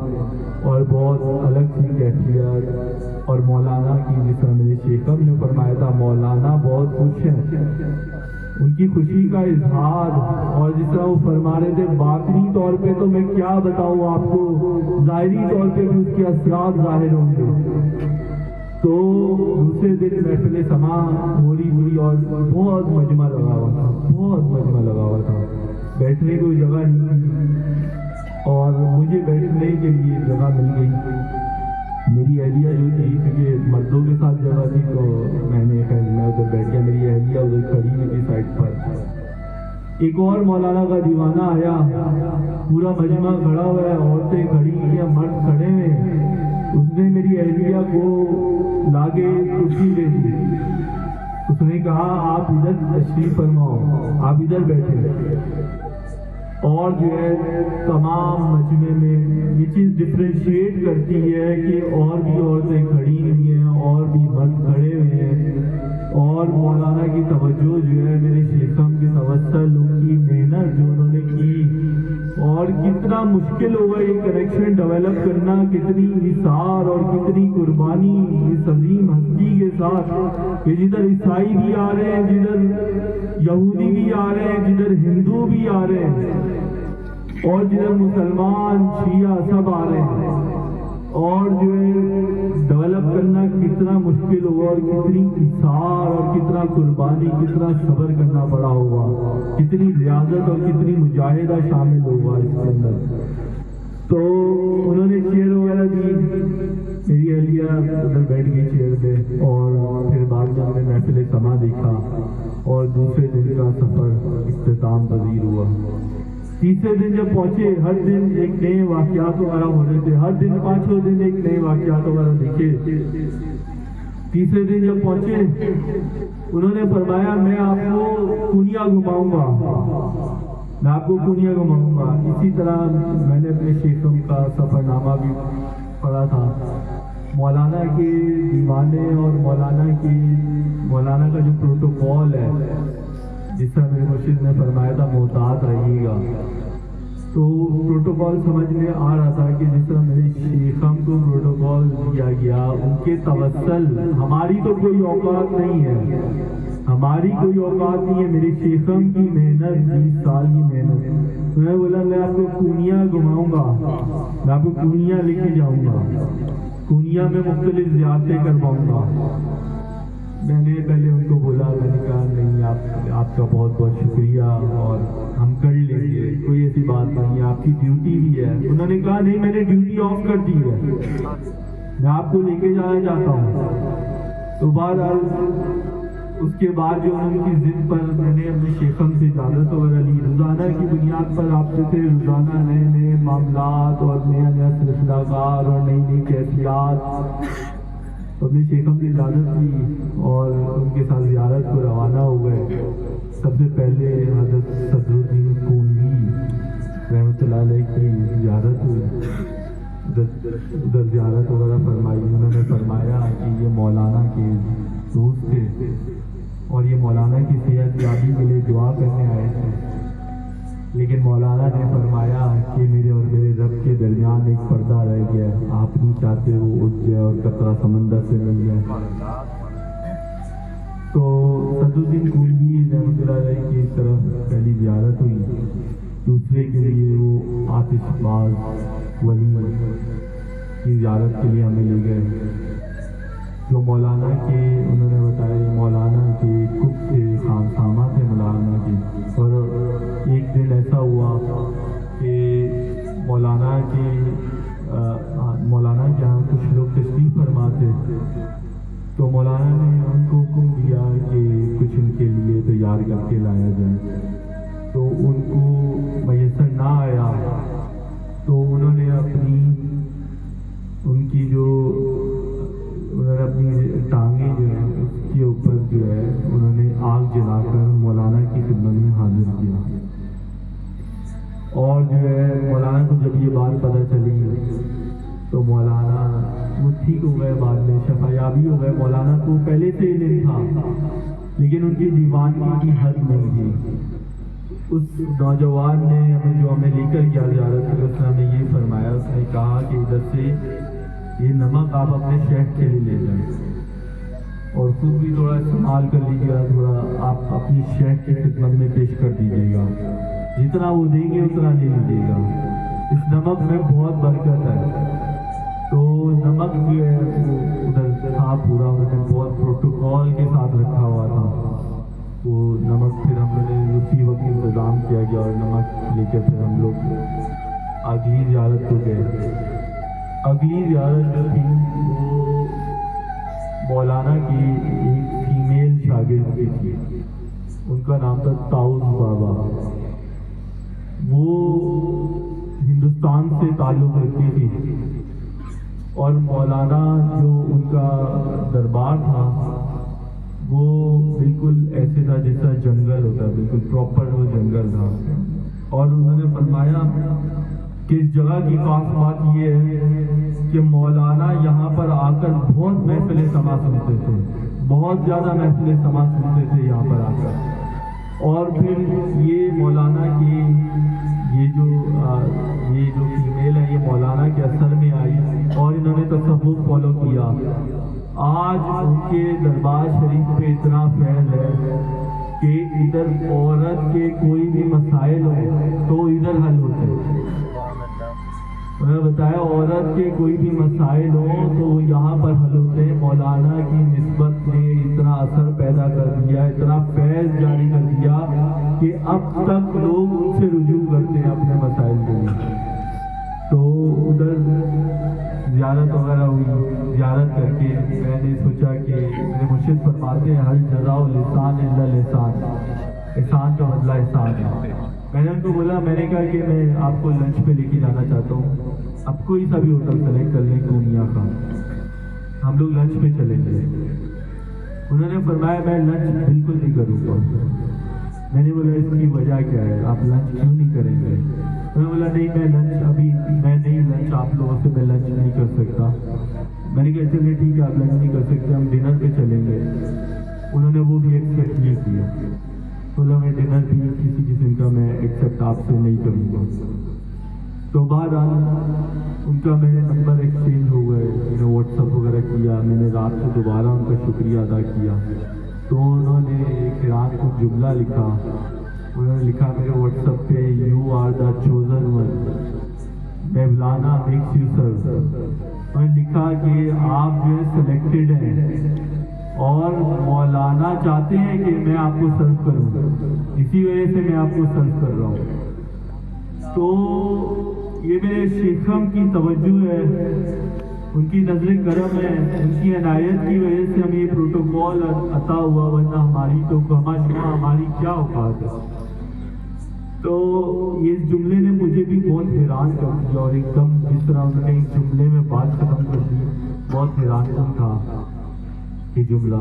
اور بہت الگ سی کیفیت، اور مولانا کی جس طرح میرے شیخم نے فرمایا تھا مولانا بہت خوش ہیں، ان کی خوشی کا اظہار، اور جس طرح وہ فرما رہے تھے باطنی طور پہ تو میں کیا بتاؤں آپ کو، ظاہری طور پہ بھی اس کے اثرات ظاہر ہوں گے۔ تو دوسرے دن محفل سما ہو رہی تھی اور بہت مجمع لگا ہوا تھا، بہت مجمع لگا ہوا تھا، بیٹھنے کو جگہ نہیں تھی اور مجھے بیٹھنے کے لیے جگہ مل گئی۔ میری اہلیہ جو تھی، کیونکہ مردوں کے ساتھ جگہ تھی تو میں ادھر بیٹھ گیا، میری اہلیہ ادھر کھڑی ہوئی تھی سائڈ پر۔ ایک اور مولانا کا دیوانہ آیا، پورا مجمع کھڑا ہوا ہے، عورتیں کھڑی ہیں، مرد کھڑے ہیں۔ اس نے میری اہلیہ کو لاگے کرسی دے دی، اس نے کہا آپ ادھر تشریف فرماؤ، آپ ادھر بیٹھے۔ اور جو ہے تمام مجمع میں یہ چیز ڈفرینشیٹ کرتی ہے کہ اور بھی عورتیں کھڑی ہوئی ہیں اور بھی مرد کھڑے ہوئے ہیں، اور مولانا کی توجہ جو ہے میرے شیخم کے توسل، ان کی محنت جو انہوں نے کی، اور کتنا مشکل ہوگا یہ کنیکشن ڈیولپ کرنا، کتنی اثار اور کتنی قربانی اس عظیم ہستی کے ساتھ کہ جدھر عیسائی بھی آ رہے ہیں، جدھر یہودی بھی آ رہے ہیں، جدھر ہندو بھی آ رہے ہیں، اور جدھر مسلمان شیعہ سب آ رہے ہیں، اور جو ہے ڈیولپ کرنا کتنا مشکل ہوگا، اور کتنی اثار اور کتنا قربانی، کتنا صبر کرنا پڑا ہوگا، کتنی ریاضت اور کتنی مجاہدہ شامل ہوگا اس کے اندر۔ تو انہوں نے چیئر وغیرہ دی، میری اہلیہ ادھر بیٹھ گئی چیئر پہ، اور پھر بعد میں ہم نے محفل سما دیکھا اور دوسرے دن کا سفر اختتام پذیر ہوا۔ تیسرے دن جب پہنچے، ہر دن ایک نئے واقعات وغیرہ ہو رہے تھے، ہر دن 5 دن ایک نئے واقعات وغیرہ دیکھے۔ تیسرے دن جب پہنچے انہوں نے فرمایا میں آپ کو کنیا گھماؤں گا، میں آپ کو کنیا گھماؤں گا۔ اسی طرح میں نے اپنے شیخم کا سفر نامہ بھی پڑھا تھا، مولانا کے دیوانے اور مولانا کا جو پروٹوکول ہے، جس طرح میرے مرشد نے فرمایا تھا محتاط رہیے گا، تو پروٹوکول سمجھ میں آ رہا تھا کہ جس طرح میرے شیخم کو پروٹوکول دیا گیا، ان کے توسل، ہماری تو کوئی اوقات نہیں ہے، ہماری کوئی اوقات نہیں ہے، میرے شیخم کی محنت 20 سال کی محنت۔ میں بولا میں آپ کو کنیا گھماؤں گا، میں آپ کو کنیا لے کے جاؤں گا، کنیا میں مختلف زیارتیں کرواؤں گا۔ میں نے پہلے ان کو بولا، میں نے کہا نہیں آپ کا بہت بہت شکریہ اور ہم کر لیں گے، کوئی ایسی بات نہیں ہے، آپ کی ڈیوٹی بھی ہے۔ انہوں نے کہا نہیں میں نے ڈیوٹی آف کر دی ہے، میں آپ کو لے کے جانا چاہتا ہوں۔ تو بہرحال اس کے بعد جو ان کی ضد پر میں نے اپنے شیخم سے اجازت وغیرہ لی، روزانہ کی بنیاد پر آپ سے روزانہ نئے نئے معاملات اور نیا سلسلہ کار اور نئی نئی کیفیات، اپنے شیخم کی اجازت لی اور ان کے ساتھ زیارت کو روانہ ہو گئے۔ سب سے پہلے حضرت صدر الدین کونوی رحمۃ اللہ علیہ کی زیارت ہوئی، ادھر زیارت وغیرہ فرمائی۔ انہوں نے فرمایا کہ یہ مولانا کے دوست تھے اور یہ مولانا کی صحت یابی کے لیے دعا کرنے آئے تھے، لیکن مولانا نے فرمایا کہ میرے اور میرے رب کے درمیان ایک پردہ رہ گیا ہے، آپ نہیں چاہتے وہ اٹھ جائے اور قطرہ سمندر سے مل جائے۔ تو صدر الدین کونوی رحمۃ اللہ علیہ کی ایک طرف پہلی زیارت ہوئی، دوسرے کے لیے وہ آتش باز ولی کی زیارت کے لیے ہمیں لے گئے، جو مولانا کے انہوں نے بتایا مولانا کے کک تھے، خانسامہ تھے مولانا کے۔ اور ایک دن ایسا ہوا کہ مولانا کے یہاں کچھ لوگ تشریف فرما تھے، تو مولانا نے ان کو حکم دیا کہ کچھ ان کے لیے تیار کر کے لایا جائے، تو ان کو میسر نہ آیا، تو انہوں نے اپنی ٹانگیں جو ہیں اس کے اوپر جو ہے انہوں نے آگ جلا کر مولانا کی خدمت میں حاضر کیا۔ اور جو ہے مولانا کو جب یہ بات پتہ چلی تو مولانا وہ ٹھیک ہو گئے، بعد میں شفا یابی ہو گئے۔ مولانا کو پہلے سے علم تھا لیکن ان کی دیوانگی کی حد نہیں تھی۔ اس نوجوان نے ہمیں لے کر گیا زیارت میں، اس نے ہمیں یہ فرمایا، اس نے کہا کہ ادھر سے یہ نمک آپ اپنے شیخ کے لیے لے جائیں۔ اور خود بھی تھوڑا استعمال کر لیجیے گا، تھوڑا آپ اپنی شیخ کی خدمت میں پیش کر دیجیے گا، جتنا وہ دیں گے اتنا لے لیجیے گا، اس نمک میں بہت برکت ہے۔ تو نمک جو ہے وہ ادھر تھا پورا، انہوں نے بہت پروٹوکول کے ساتھ رکھا ہوا تھا وہ نمک، پھر ہم نے اسی وقت انتظام کیا گیا اور نمک لے کے پھر ہم لوگ اگلی زیارت کو گئے۔ اگلی زیارت جو تھی وہ مولانا کی ایک فیمیل شاگرد کی تھی، ان کا نام تھا تاؤز بابا۔ وہ ہندوستان سے تعلق رکھتی تھی اور مولانا جو ان کا دربار تھا وہ بالکل ایسے تھا جیسا جنگل ہوتا ہے، بالکل پراپر وہ جنگل تھا۔ اور انہوں نے فرمایا کہ اس جگہ کی خاص بات یہ ہے کہ مولانا یہاں پر آ کر بہت محفل سما سنتے تھے، بہت زیادہ محفل سما سنتے تھے یہاں پر آ کر۔ اور پھر یہ مولانا کی یہ جو فیمیل ہے یہ مولانا کے اثر میں آئی اور انہوں نے تصوف فالو کیا۔ آج ان کے دربار شریف پہ اتنا فیض ہے کہ ادھر عورت کے کوئی بھی مسائل ہو تو ادھر حل ہوتے ہیں۔ انہوں نے بتایا عورت کے کوئی بھی مسائل ہو تو وہ یہاں پر حل ہوتے ہیں۔ مولانا کی نسبت نے اتنا اثر پیدا کر دیا، اتنا فیض جاری کر دیا کہ اب تک لوگ ان سے رجوع کرتے ہیں اپنے مسائل کے لیے۔ تو ادھر زیارت وغیرہ ہوئی، زیارت کر کے میں نے سوچا کہ میرے مرشد فرماتے ہیں ہر جزاء لسان الا لسان، احسان کا بدلہ احسان ہے۔ میں نے ان کو بولا، میں نے کہا کہ میں آپ کو لنچ پہ لے کے جانا چاہتا ہوں، اب کوئی سا بھی ہوٹل سلیکٹ کر لیں پورنیہ کا، ہم لوگ لنچ پہ چلیں گے۔ انہوں نے فرمایا میں لنچ بالکل نہیں کروں گا۔ میں نے بولا اس کی وجہ کیا ہے، آپ لنچ کیوں نہیں کریں گے؟ انہوں نے بولا نہیں میں لنچ ابھی میں نہیں لنچ آپ لوگوں سے میں لنچ نہیں کر سکتا۔ میں نے کہا چلیے ٹھیک ہے آپ لنچ نہیں کر سکتے، ہم ڈنر پہ چلیں گے۔ انہوں نے وہ بھی ایکسیپٹ نہیں کیا، بولا میں ڈنر بھی کسی قسم کا میں ایکسیپٹ آپ سے نہیں کروں گا۔ تو بہرحال ان کا میں نے نمبر ایکسچینج ہو گئے، میں نے واٹس ایپ وغیرہ کیا، میں نے رات کو دوبارہ ان کا شکریہ ادا کیا۔ تو انہوں نے ایک حیران کچھ جملہ لکھا، انہوں نے لکھا میرے واٹس ایپ پہ you are the chosen one, مولانا میکس یو سرو۔ انہوں نے لکھا کہ آپ جو ہے سلیکٹڈ ہیں اور مولانا چاہتے ہیں کہ میں آپ کو سرو کروں، اسی وجہ سے میں آپ کو سرو کر رہا ہوں۔ تو یہ میرے شیخم کی توجہ ہے، ان کی نظر کرم ہے، ان کی عنایت کی وجہ سے ہمیں یہ پروٹوکول عطا ہوا، ورنہ ہماری تو ہماری کیا اوقات ہے۔ تو یہ جملے نے مجھے بھی بہت حیران کر دیا، اور ایک دم جس طرح انہوں نے ایک جملے میں بات ختم کر دی، بہت حیران کن تھا یہ جملہ۔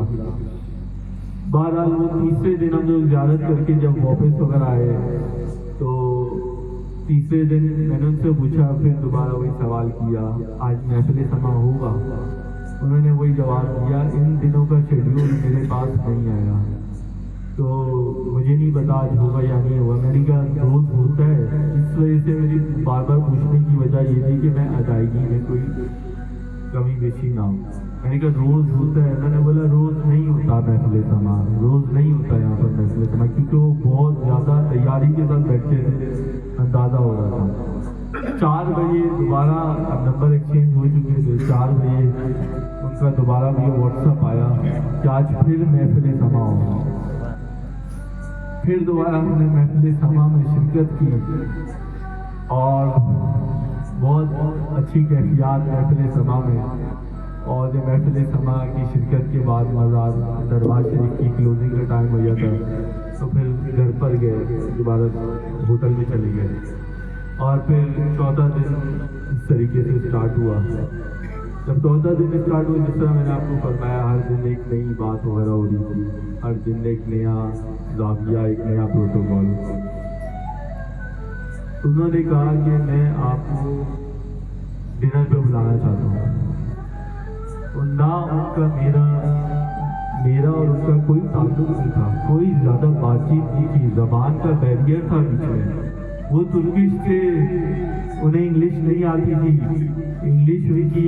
بہرحال وہ تیسرے دن ہم لوگ زیارت کر کے جب واپس وغیرہ آئے تو تیسرے دن میں نے ان سے پوچھا، پھر دوبارہ وہی سوال کیا آج محفل سما ہوگا؟ انہوں نے وہی جواب دیا ان دنوں کا شیڈیول میرے پاس نہیں آیا، تو مجھے نہیں پتا آج ہوگا یا نہیں ہوگا۔ میں نے کہا روز ہوتا ہے، اس وجہ سے میری بار بار پوچھنے کی وجہ یہ تھی کہ میں ادائیگی میں کوئی کمی بیشی نہ ہو۔ میں نے کہا روز ہوتا ہے؟ انہوں نے بولا روز نہیں ہوتا محفل سما، روز نہیں ہوتا یہاں پر محفل سما، کیونکہ وہ بہت زیادہ تیاری کے ساتھ بیٹھے تھے، اندازہ ہو رہا تھا۔ 4 بجے دوبارہ نمبر ایکسچینج ہو چکے تھے، 4 بجے ان کا دوبارہ مجھے واٹس ایپ آیا کہ آج پھر محفل سما ہوگا۔ پھر دوبارہ ہم نے محفل سما میں شرکت کی اور بہت اچھی کیفیات محفل سما میں، اور جب محفل سما کی شرکت کے بعد مزار دربار شریف کی کلوزنگ کا ٹائم ہو گیا تھا، تو پھر گھر پر گئے، دوبارہ ہوٹل میں چلے گئے، اور پھر چوتھا دن اس طریقے سے اسٹارٹ ہوا۔ جب چوتھا دن اسٹارٹ ہوا، جس طرح میں نے آپ کو فرمایا ہر دن ایک نئی بات وغیرہ ہو رہی تھی، ہر دن ایک نیا زاویہ، ایک نیا پروٹوکول۔ انہوں نے کہا کہ میں آپ کو ڈنر پہ بلانا چاہتا ہوں، اور نہ ان کا میرا اور ان کا کوئی تعلق نہیں تھا، کوئی زیادہ بات چیت نہیں تھی، زبان کا بیریئر تھا بیچ میں۔ وہ ترکش تھے، انہیں انگلش نہیں آتی تھی، انگلش ان کی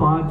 5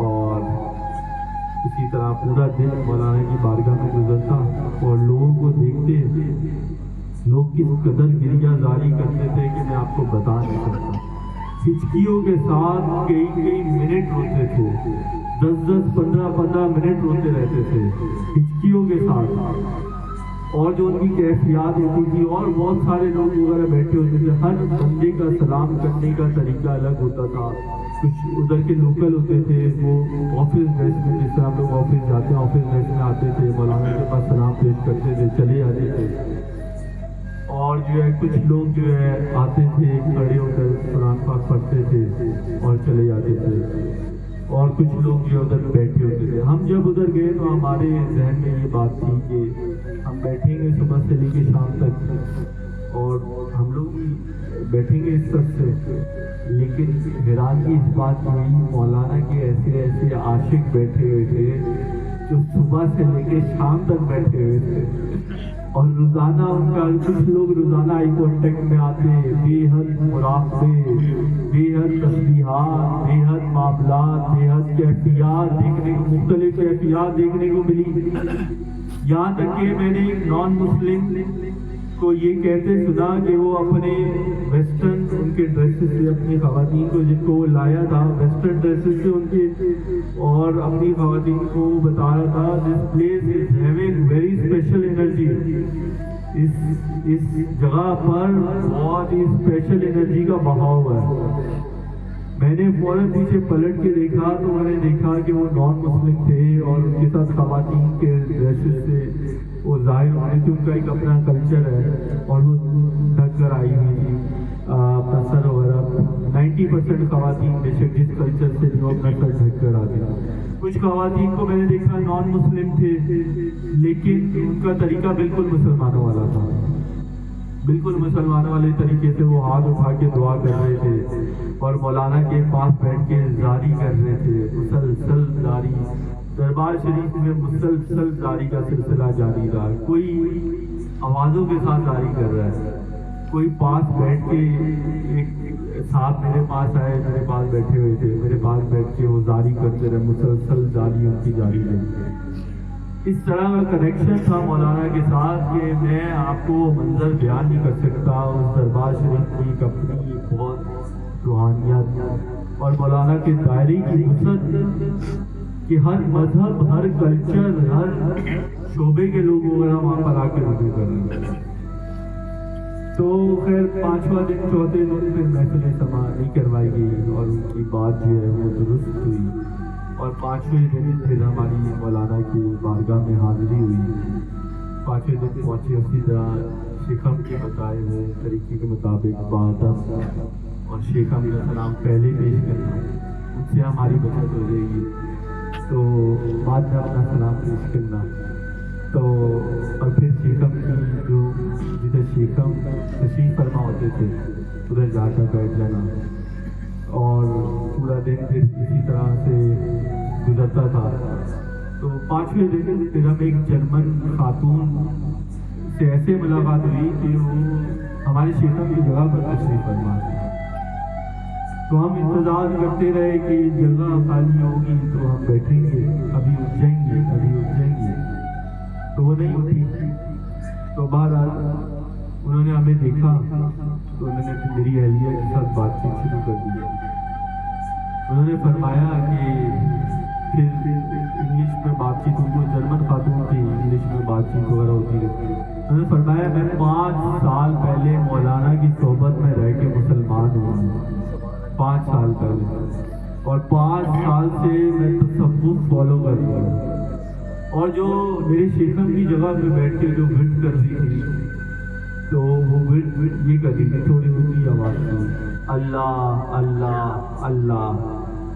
اور اسی طرح پورا دن مولانا کی بارگاہ میں گزرتا اور لوگوں کو دیکھتے لوگ کس قدر گریہ زاری کرتے تھے کہ میں آپ کو بتا نہیں سکتا. ہچکیوں کے ساتھ کئی منٹ روتے تھے, 10-15 منٹ روتے رہتے تھے ہچکیوں کے ساتھ. اور جو ان کی کیفیات ہوتی تھی, اور بہت سارے لوگ وغیرہ بیٹھے ہوتے تھے, ہر بندے کا سلام کرنے کا طریقہ الگ ہوتا تھا. کچھ ادھر کے لوکل ہوتے تھے, وہ آفس ڈریس میں, جس طرح ہم لوگ آفس جاتے ہیں آفس ڈریس میں آتے تھے, مولانا کے پاس سلام پیش کرتے تھے, چلے آتے تھے. اور جو ہے کچھ لوگ جو ہے آتے تھے, کھڑے ہو کر قرآن پاک پڑھتے تھے اور چلے جاتے تھے. اور کچھ لوگ جو ادھر بیٹھے ہوتے تھے. ہم جب ادھر گئے تو ہمارے ذہن میں یہ بات تھی کہ ہم بیٹھیں گے صبح سے لے کے شام تک, اور ہم لوگ بھی بیٹھیں گے اس طرح سے. لیکن حیران کی اس بات ہوئی, مولانا کے ایسے عاشق بیٹھے ہوئے تھے جو صبح سے لے کے شام تک بیٹھے ہوئے تھے. اور روزانہ ان کا, کچھ لوگ روزانہ آئی کانٹیکٹ میں آتے, بے حد مراقبے, بے حد تسبیحات, بے حد معاملات, بے حد کیفیات دیکھنے کو, مختلف کیفیات دیکھنے کو ملی. یہاں تک کہ میں نے ایک نان مسلم کو یہ کہتے سنا کہ وہ اپنے ویسٹرن ان کے ڈریسز سے, اپنی خواتین کو جن کو وہ لایا تھا ویسٹرن ڈریسز سے ان کے, اور اپنی خواتین کو بتا رہا تھا this place is having very special energy. اس جگہ پر بہت ہی اسپیشل انرجی کا بہاؤ ہے. میں نے فوراً پیچھے پلٹ کے دیکھا تو میں نے دیکھا کہ وہ نان مسلم تھے, اور ان کے ساتھ خواتین کے ڈریسز سے وہ ظاہر ہونے تھے, ان کا ایک اپنا کلچر ہے, اور وہ ڈھک کر آئی ہوئی تھی اپنا سر وغیرہ. 90% خواتین بے شک جس کلچر سے جو اپنا سر ڈھک کر آتی ہیں. کچھ خواتین کو میں نے دیکھا نان مسلم تھے, لیکن ان کا طریقہ بالکل مسلمانوں والا تھا, بالکل مسلمانوں والے طریقے سے وہ ہاتھ اٹھا کے دعا کر رہے تھے, اور مولانا کے پاس بیٹھ کے زاری کر رہے تھے. مسلسل زاری, دربار شریف میں مسلسل زاری کا سلسلہ جاری رہا. کوئی آوازوں کے ساتھ زاری کر رہا ہے, کوئی پاس بیٹھ کے, ایک صاحب میرے پاس آئے, میرے پاس بیٹھے ہوئے تھے, میرے پاس بیٹھ کے وہ زاری کرتے رہے, مسلسل زاری ان کی جاری رہی. اس طرح کا کنیکشن تھا مولانا کے ساتھ کہ میں آپ کو منظر بیان نہیں کر سکتا. اس دربار شریف کی ایک اپنی بہت روحانیت, اور مولانا کے دائرے کی وسعت کہ ہر مذہب, ہر کلچر, ہر شعبے کے لوگ وغیرہ وہاں پر آ کے رجوع کر رہے ہیں. تو خیر 5واں دن, چوتھے دن پھر محفل سما نہیں کروائی گئی, اور ان کی بات جو ہے وہ درست ہوئی. اور 5ویں دن پھر ہماری مولانا کی بارگاہ میں حاضری ہوئی. 5ویں دن پہنچے اسی طرح شیخم کے بتائے ہوئے طریقے کے مطابق بادم اور شیخم کا سلام پہلے پیش کرنا, ان سے ہماری بچت ہو جائے گی. تو بعد میں اپنا سلام پیش کرنا. تو اور پھر شیخم کی جو جدھر شیخم تشریف فرما ہوتے تھے ادھر جا کر بیٹھ جانا, اور پورا دن پھر اسی طرح سے گزرتا تھا. تو 5ویں دن پھر ہم ایک جرمن خاتون سے ایسے ملاقات ہوئی کہ وہ ہمارے شیخم کی جگہ پر تشریف فرما تھی. تو ہم انتظار کرتے رہے کہ جگہ خالی ہوگی تو ہم بیٹھیں گے, ابھی اٹھ جائیں گے, ابھی اٹھ جائیں گے. تو وہ نہیں اٹھی. تو بہرحال انہوں نے ہمیں دیکھا تو انہوں نے میری اہلیہ کے ساتھ بات چیت شروع کر دی. انہوں نے فرمایا کہ پھر انگلش میں بات چیت, ان کو جرمن خاتون تھی, انگلش میں بات چیت وغیرہ ہوتی رہتی. انہوں نے فرمایا میں 5 سال پہلے مولانا کی صحبت میں رہ کے مسلمان ہوا, 5 سال پہلے, اور 5 سال سے میں تصوف فالو کر رہا ہوں. اور جو میرے شیخم کی جگہ پہ بیٹھ کے جو ورد کر رہی تھی, تو وہ ورد یہ کر رہی تھی, تھوڑی اونچی آواز میں, اللہ اللہ اللہ,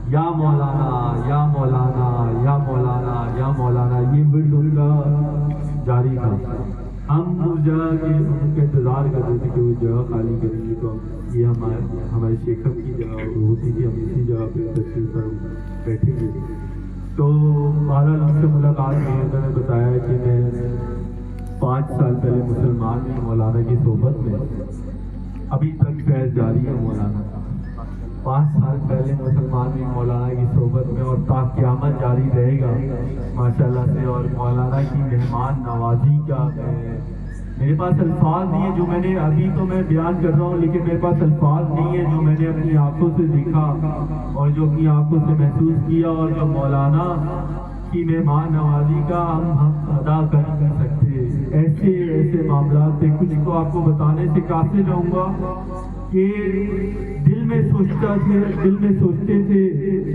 یا مولانا یا مولانا یا مولانا یا مولانا. یہ ورد ان کا جاری تھا. ہم اس جگہ کے ان کا انتظار کر رہے تھے کہ وہ جگہ خالی کریں گے, تو یہ ہمارے شیخم کی جگہ ہوتی تھی, ہم اسی جگہ پہ تشریف پر بیٹھیں گے. تو بہرحال ان سے ملاقات میں انہوں نے بتایا کہ میں 5 سال پہلے مسلمان ہوئی مولانا کی صحبت میں, ابھی تک فیض جاری ہے مولانا کا. 5 سال پہلے مسلمان بھی مولانا کی صحبت میں اور تا قیامت جاری رہے گا ماشاءاللہ سے. اور مولانا کی مہمان نوازی کا میرے پاس الفاظ نہیں ہے جو میں نے ابھی تو میں بیان کر رہا ہوں، لیکن میرے پاس الفاظ نہیں ہے جو میں نے اپنی آنکھوں سے دیکھا اور جو اپنی آنکھوں سے محسوس کیا، اور جو مولانا کی مہمان نوازی کا ہم ادا کر نہیں سکتے. ایسے معاملات تھے. کچھ تو آپ کو بتانے سے قاصر رہوں گا کہ دل میں سوچتے تھے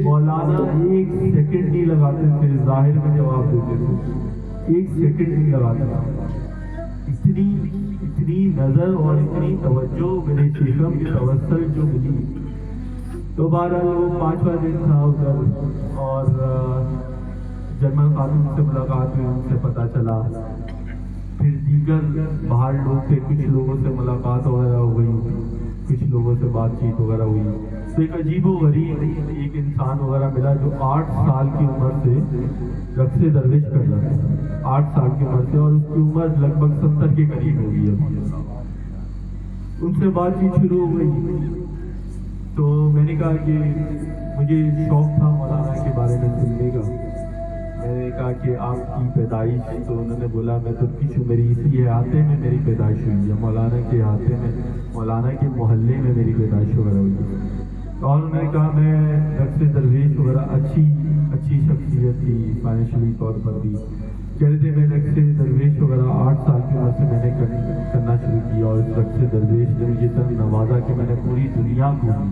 مولانا ایک سیکنڈ نہیں لگاتے تھے ظاہر میں جواب دیتے تھے، ایک سیکنڈ نہیں لگاتے تھے. اتنی نظر اور اتنی توجہ میرے شیخم کے توسل جو ملی. تو بہرحال وہ 5واں دن تھا ادھر، اور جرمن خاتون سے ملاقات ہوئی، ان سے پتہ چلا. پھر دیگر باہر لوگ تھے، کچھ لوگوں سے ملاقات وغیرہ ہو گئی، کچھ لوگوں سے بات چیت وغیرہ ہوئی. تو ایک عجیب و غریب ایک انسان وغیرہ ملا جو 8 سال کی عمر سے رقص درویش کر رہا تھا، 8 سال کی عمر سے، اور اس کی عمر لگ بھگ 70 کے قریب ہو گئی ہے. ان سے بات چیت شروع ہو گئی. تو میں نے کہا کہ مجھے شوق تھا مولانا کے بارے میں سننے کا. میں نے کہا کہ آپ کی پیدائش، تو انہوں نے بولا میں ترکی ہوں، میری اسی احاطے میں میری پیدائش ہوئی ہے، مولانا کے احاطے میں، مولانا کے محلے میں میری پیدائش وغیرہ ہوئی ہے. اور انہوں نے کہا میں رقص درویش وغیرہ اچھی شخصیت تھی فائنینشلی طور پر بھی. کہہ رہے تھے میں رقص درویش وغیرہ 8 سال کی عمر سے میں نے کرنا شروع کیا، اور اس رقص درویش نے مجھے اتنا نوازا کہ میں نے پوری دنیا گھومی.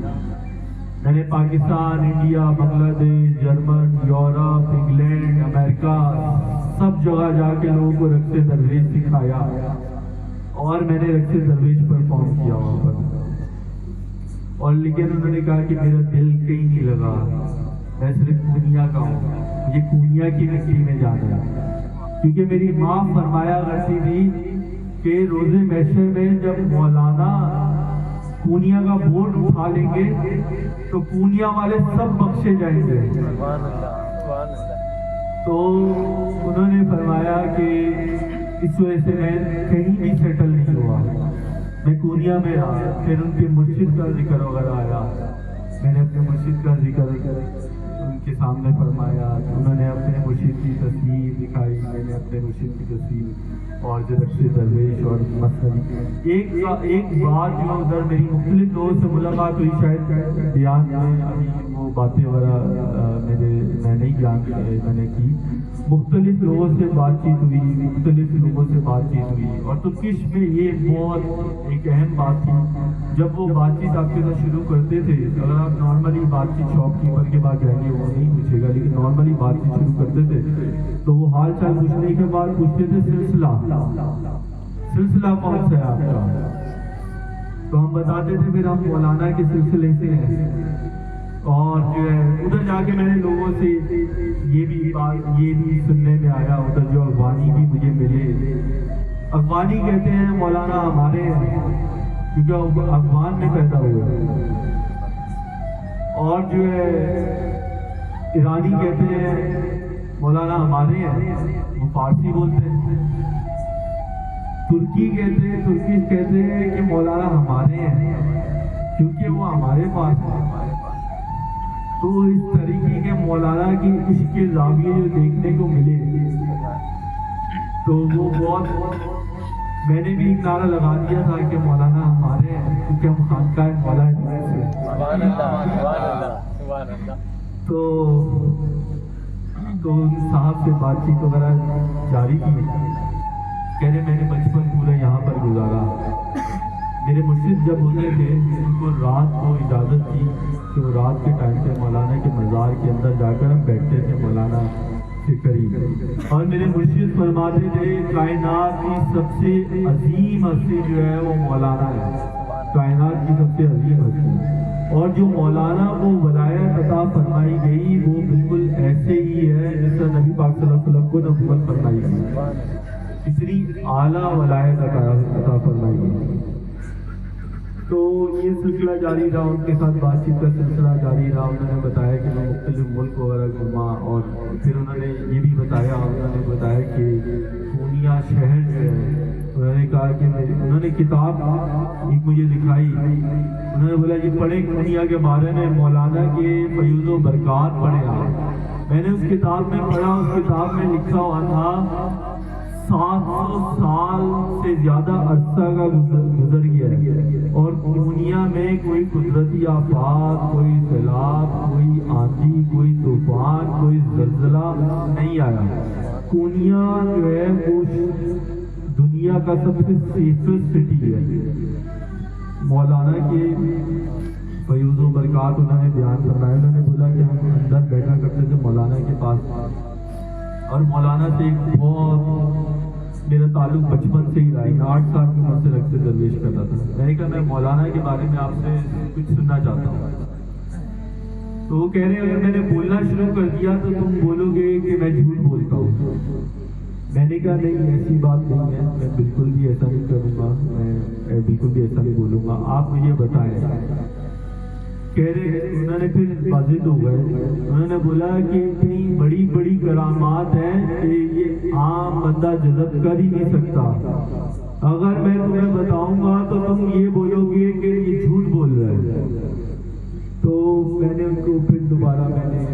میں نے پاکستان، انڈیا، بنگلہ دیش، جرمن، یورپ، انگلینڈ، امریکہ، سب جگہ جا کے لوگوں کو رقص درویش سکھایا، اور میں نے رقص درویش پرفارم کیا وہاں پر. اور لیکن انہوں نے کہا کہ میرا دل کہیں نہیں لگا، میں صرف پونیا کا ہوں، مجھے پونیا کی مٹی میں جانا ہے. کیونکہ میری ماں فرمایا کرتی تھی کہ روز محشر میں جب مولانا پونیا کا بورڈ اٹھا لیں گے تو پونیا والے سب بخشے جائیں گے. تو انہوں نے فرمایا کہ اس وجہ سے میں کہیں بھی سیٹل نہیں ہوا، میں پونیا میں رہا. پھر ان کے مرشد کا ذکر وغیرہ آیا، میں نے اپنے مرشد کا ذکر ان کے سامنے فرمایا. انہوں نے اپنے مرشد کی تصویر دکھائی، میں نے اپنے مرشد کی تصویر، اور جو رقص درویش اور مسئلہ ایک بات جو ادھر میری مختلف لوگوں سے ملاقات ہوئی، شاید بیان میں ابھی وہ باتیں وغیرہ میں نہیں بیان میں نے کی. مختلف لوگوں سے بات چیت ہوئی، مختلف لوگوں سے بات چیت ہوئی. اور ترکش میں یہ بہت ایک اہم بات تھی، جب وہ بات چیت آپ کے ساتھ شروع کرتے تھے، اگر آپ نارملی بات چیت شاپ کیپر کے بعد جائیں گے وہ نہیں پوچھے گا، لیکن نارملی بات چیت شروع کرتے تھے تو وہ حال چال پوچھنے کے بعد پوچھتے تھے سلسلہ کون سا ہے آپ کا. تو ہم بتاتے تھے پھر ہم مولانا کے سلسلے سے ہیں. اور جو ہے ادھر جا کے میں نے لوگوں سے یہ بھی سننے میں آیا، ادھر جو افغانی بھی مجھے ملے. افغانی کہتے ہیں مولانا ہمارے ہیں، کیونکہ افغان میں پیدا ہوئے. اور جو ہے ایرانی کہتے ہیں مولانا ہمارے ہیں، وہ فارسی بولتے ہیں. ترکی کہتے ہیں کہ مولانا ہمارے ہیں، کیونکہ وہ ہمارے پاس ہے. تو اس طریقے کے مولانا کی عشق کے زاویے جو دیکھنے کو ملے تو وہ بہت، میں نے بھی ایک نعرہ لگا دیا تھا کہ مولانا ہمارے ہیں، کیونکہ ہم خانقاہ مولا سے. تو ان صاحب سے بات چیت وغیرہ جاری کی. کہہ رہے میں نے بچپن پورا یہاں پر گزارا. میرے مرشد جب ہوتے تھے ان کو رات کو اجازت تھی کہ وہ رات کے ٹائم پہ مولانا کے مزار کے اندر جا کر ہم بیٹھتے تھے مولانا کے قریب. اور میرے مرشد فرماتے تھے کائنات کی سب سے عظیم ہستی جو ہے وہ مولانا ہے، کائنات کی سب سے عظیم ہستی. اور جو مولانا کو ولایت عطا فرمائی گئی وہ بالکل ایسے ہی ہے جس طرح نبی پاک صلی اللہ علیہ وسلم کو نبوت فرمائی گئی، اتنی اعلیٰ ولایت عطا فرمائی گئی. تو یہ سلسلہ جاری رہا، ان کے ساتھ بات چیت کا سلسلہ جاری رہا. انہوں نے بتایا کہ میں مختلف ملک وغیرہ گھوما، اور پھر انہوں نے یہ بھی بتایا کہ پونیا شہر جو ہے انہوں نے کہا کہ انہوں نے کتاب ایک مجھے دکھائی، انہوں نے بولا یہ پڑھیں کونیا کے بارے میں، مولانا کے فیوز و برکات پڑھیں آپ۔ میں نے اس کتاب میں پڑھا، اس کتاب میں لکھا ہوا تھا 700 سال سے زیادہ عرصہ کا گزر گیا ہے اور دنیا میں کوئی قدرتی آفات، کوئی سیلاب، کوئی آندھی، کوئی طوفان، کوئی زلزلہ نہیں آیا۔ کونیا جو ہے وہ دنیا کا سب سے سیفسٹ سٹی ہے۔ مولانا کے فیوز و برکات انہوں نے بیان فرمایا، انہوں نے بولا کہ ہم اندر بیٹھا کرتے تھے مولانا کے پاس، اور مولانا سے ایک بہت میرا تعلق بچپن سے ہی رہا ہے، میں 8 سال کی عمر سے رکھ سے درویش کرتا تھا۔ میں نے کہا میں مولانا کے بارے میں آپ سے کچھ سننا چاہتا ہوں، تو وہ کہہ رہے ہیں اگر میں نے بولنا شروع کر دیا تو تم بولو گے کہ میں جھوٹ بولتا ہوں۔ میں نے کہا نہیں ایسی بات نہیں ہے، میں بالکل بھی ایسا نہیں کروں گا، میں بالکل بھی ایسا نہیں بولوں گا، آپ مجھے بتائیں۔ کہہ رہے انہوں نے پھر واضح ہو گئے، انہوں نے بولا کہ اتنی بڑی بڑی کرامات ہیں کہ یہ عام بندہ جذب کر ہی نہیں سکتا، اگر میں تمہیں بتاؤں گا تو تم یہ بولو گے کہ یہ جھوٹ بول رہا ہے۔ تو میں نے ان کو پھر دوبارہ میں نے